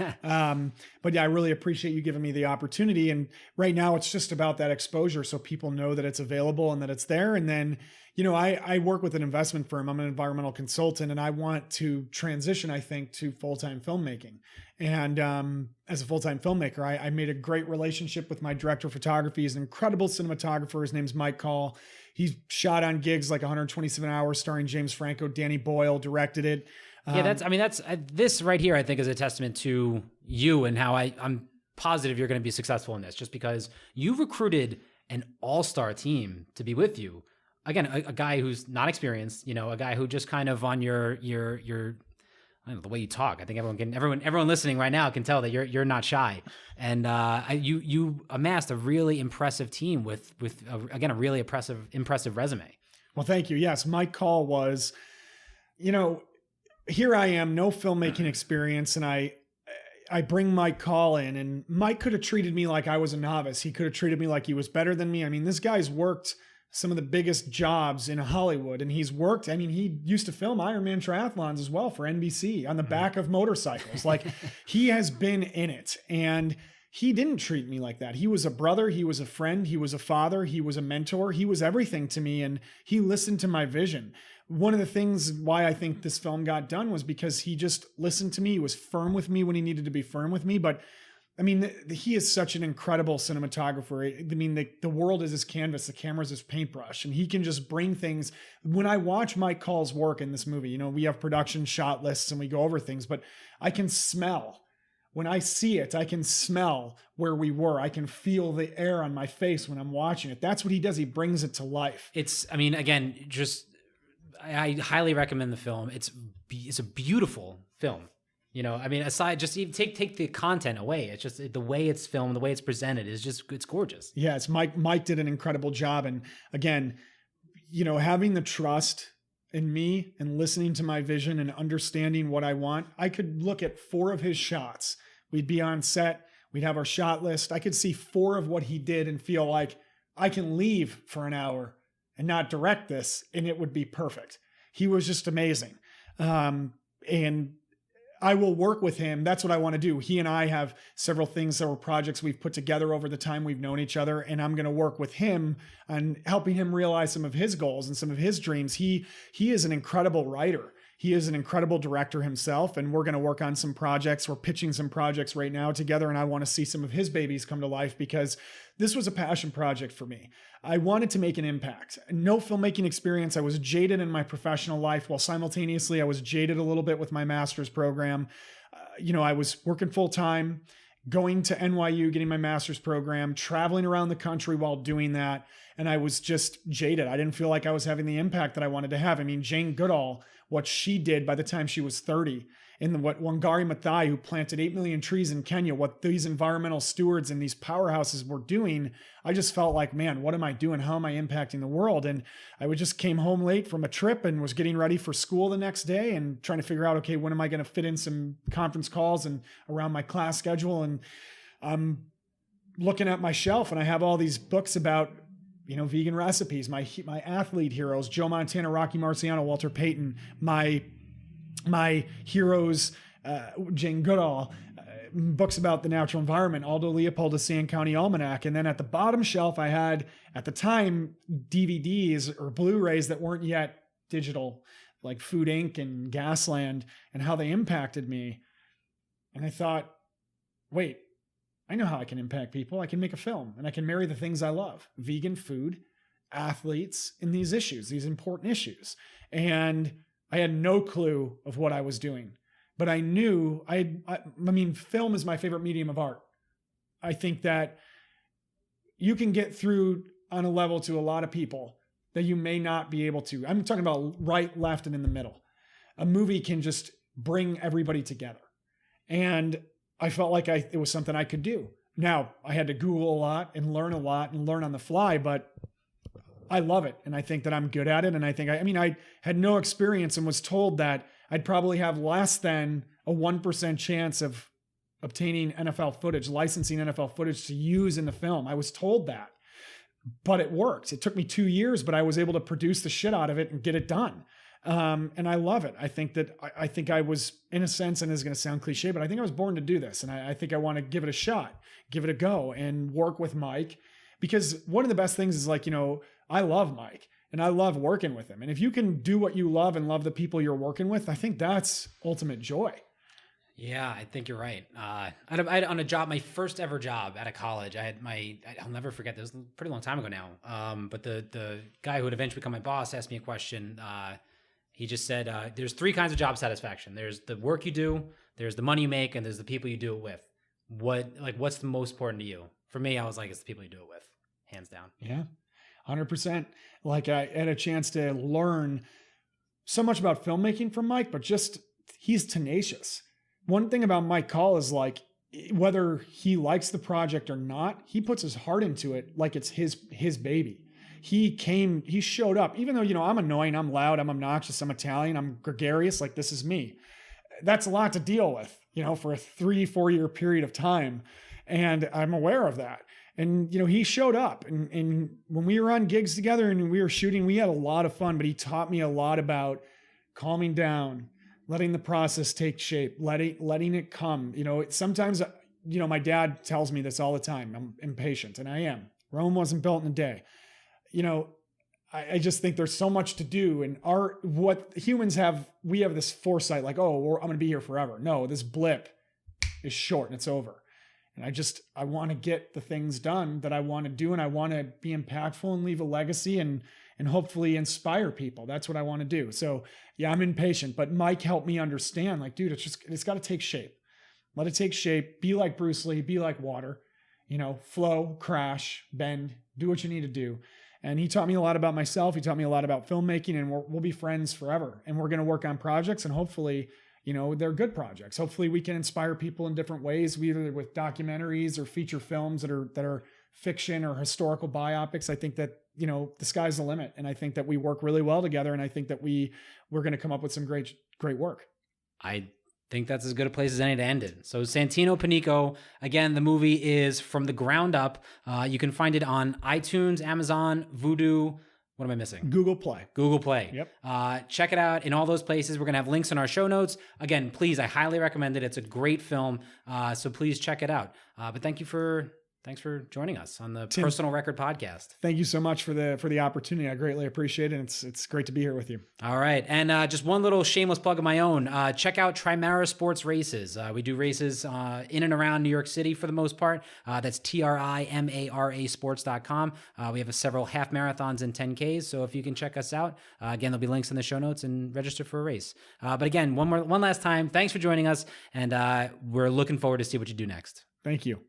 But yeah, I really appreciate you giving me the opportunity. And right now, it's just about that exposure, so people know that it's available and that it's there. And then I work with an investment firm. I'm an environmental consultant, and I want to transition, I think, to full-time filmmaking. And as a full-time filmmaker, I made a great relationship with my director of photography. He's an incredible cinematographer. His name's Mike Call. He's shot on gigs like 127 Hours, starring James Franco. Danny Boyle directed it.
Yeah, this right here, I think, is a testament to you and how I'm positive you're going to be successful in this, just because you recruited an all-star team to be with you. Again, a guy who's not experienced, a guy who just kind of on your I don't know, the way you talk. I think everyone listening right now can tell that you're not shy, and you amassed a really impressive team with again a really impressive resume.
Well, thank you. Yes, Mike Call was, here I am, no filmmaking experience, and I bring Mike Call in, and Mike could have treated me like I was a novice. He could have treated me like he was better than me. I mean, this guy's worked some of the biggest jobs in Hollywood, and he used to film Ironman triathlons as well for NBC on the back of motorcycles. Like, he has been in it, and he didn't treat me like that. He was a brother, he was a friend, he was a father, he was a mentor, he was everything to me, and he listened to my vision. One of the things why I think this film got done was because he just listened to me. He was firm with me when he needed to be firm with me, but I mean, he is such an incredible cinematographer. I mean, the world is his canvas, the camera's his paintbrush, and he can just bring things. When I watch Mike Call's work in this movie, we have production shot lists and we go over things, but I can smell. When I see it, I can smell where we were. I can feel the air on my face when I'm watching it. That's what he does. He brings it to life.
I highly recommend the film. It's a beautiful film. You know, I mean, aside, just even take the content away. It's just the way it's filmed, the way it's presented is just, it's gorgeous.
Yeah, it's Mike did an incredible job. And again, you know, having the trust in me and listening to my vision and understanding what I want, I could look at 4 of his shots. We'd be on set, we'd have our shot list. I could see 4 of what he did and feel like I can leave for an hour and not direct this, and it would be perfect. He was just amazing. And I will work with him. That's what I want to do. He and I have several things, several projects we've put together over the time we've known each other. And I'm going to work with him on helping him realize some of his goals and some of his dreams. He is an incredible writer. He is an incredible director himself. And we're going to work on some projects. We're pitching some projects right now together. And I want to see some of his babies come to life because this was a passion project for me. I wanted to make an impact. No filmmaking experience. I was jaded in my professional life while simultaneously I was jaded a little bit with my master's program. You know, I was working full time, going to NYU, getting my master's program, traveling around the country while doing that. And I was just jaded. I didn't feel like I was having the impact that I wanted to have. I mean, Jane Goodall, what she did by the time she was 30, and what Wangari Maathai, who planted 8 million trees in Kenya, what these environmental stewards and these powerhouses were doing, I just felt like, man, what am I doing? How am I impacting the world? And I just came home late from a trip and was getting ready for school the next day and trying to figure out, okay, when am I going to fit in some conference calls and around my class schedule? And I'm looking at my shelf and I have all these books about, you know, vegan recipes, my athlete heroes, Joe Montana, Rocky Marciano, Walter Payton, my heroes, Jane Goodall, books about the natural environment, Aldo Leopold, a Sand County Almanac. And then at the bottom shelf, I had, at the time, DVDs or Blu-rays that weren't yet digital, like Food Inc. and Gasland, and how they impacted me. And I thought, wait, I know how I can impact people. I can make a film and I can marry the things I love: vegan food, athletes, and these issues, these important issues. And I had no clue of what I was doing, but I knew I mean, film is my favorite medium of art. I think that you can get through on a level to a lot of people that you may not be able to. I'm talking about right, left, and in the middle. A movie can just bring everybody together. And I felt like it was something I could do. Now, I had to Google a lot and learn on the fly, but I love it. And I think that I'm good at it. And I think, I had no experience and was told that I'd probably have less than a 1% chance of obtaining NFL footage, licensing NFL footage to use in the film. I was told that, but it worked. It took me 2 years, but I was able to produce the shit out of it and get it done. And I love it. I think I was, in a sense, and it's going to sound cliche, but I think I was born to do this. And I think I want to give it a shot, give it a go, and work with Mike. Because one of the best things is, like, you know, I love Mike and I love working with him. And if you can do what you love and love the people you're working with, I think that's ultimate joy.
Yeah, I think you're right. I had on a job, my first ever job out of college, I'll never forget this, was a pretty long time ago now. But the guy who would eventually become my boss asked me a question. He just said, there's 3 kinds of job satisfaction. There's the work you do, there's the money you make, and there's the people you do it with. What's the most important to you? For me, I was like, it's the people you do it with, hands down.
Yeah, 100%. Like, I had a chance to learn so much about filmmaking from Mike, but just, he's tenacious. One thing about Mike Call is, like, whether he likes the project or not, he puts his heart into it like it's his baby. He showed up, even though, you know, I'm annoying, I'm loud, I'm obnoxious, I'm Italian, I'm gregarious, like, this is me. That's a lot to deal with, you know, for a 3-4 year period of time. And I'm aware of that. And, you know, he showed up, and when we were on gigs together and we were shooting, we had a lot of fun, but he taught me a lot about calming down, letting the process take shape, letting it come. You know, sometimes, you know, my dad tells me this all the time. I'm impatient, and I am. Rome wasn't built in a day. You know, I just think there's so much to do, and what humans have, we have this foresight, like, oh, I'm going to be here forever. No, this blip is short and it's over. And I want to get the things done that I want to do, and I want to be impactful and leave a legacy and hopefully inspire people. That's what I want to do. So yeah, I'm impatient, but Mike helped me understand, like, dude, it's got to take shape. Let it take shape. Be like Bruce Lee, be like water, you know, flow, crash, bend, do what you need to do. And he taught me a lot about myself. He taught me a lot about filmmaking, and we'll be friends forever. And we're going to work on projects, and hopefully, they're good projects. Hopefully we can inspire people in different ways, either with documentaries or feature films that are fiction or historical biopics. I think that, the sky's the limit. And I think that we work really well together. And I think that we're going to come up with some great work.
I think that's as good a place as any to end it. So Santino Panico, again, the movie is from the ground up. You can find it on iTunes, Amazon, Vudu. What am I missing?
Google Play.
Google Play.
Yep.
Check it out in all those places. We're going to have links in our show notes. Again, please, I highly recommend it. It's a great film. So please check it out. But thanks for joining us on the
Tim,
Personal Record Podcast.
Thank you so much for the opportunity. I greatly appreciate it. It's great to be here with you.
All right. And just one little shameless plug of my own. Check out Trimara Sports Races. We do races in and around New York City for the most part. That's TRIMARA sports.com. We have several half marathons and 10Ks. So if you can check us out, again, there'll be links in the show notes and register for a race. But again, one last time, thanks for joining us. And we're looking forward to see what you do next.
Thank you.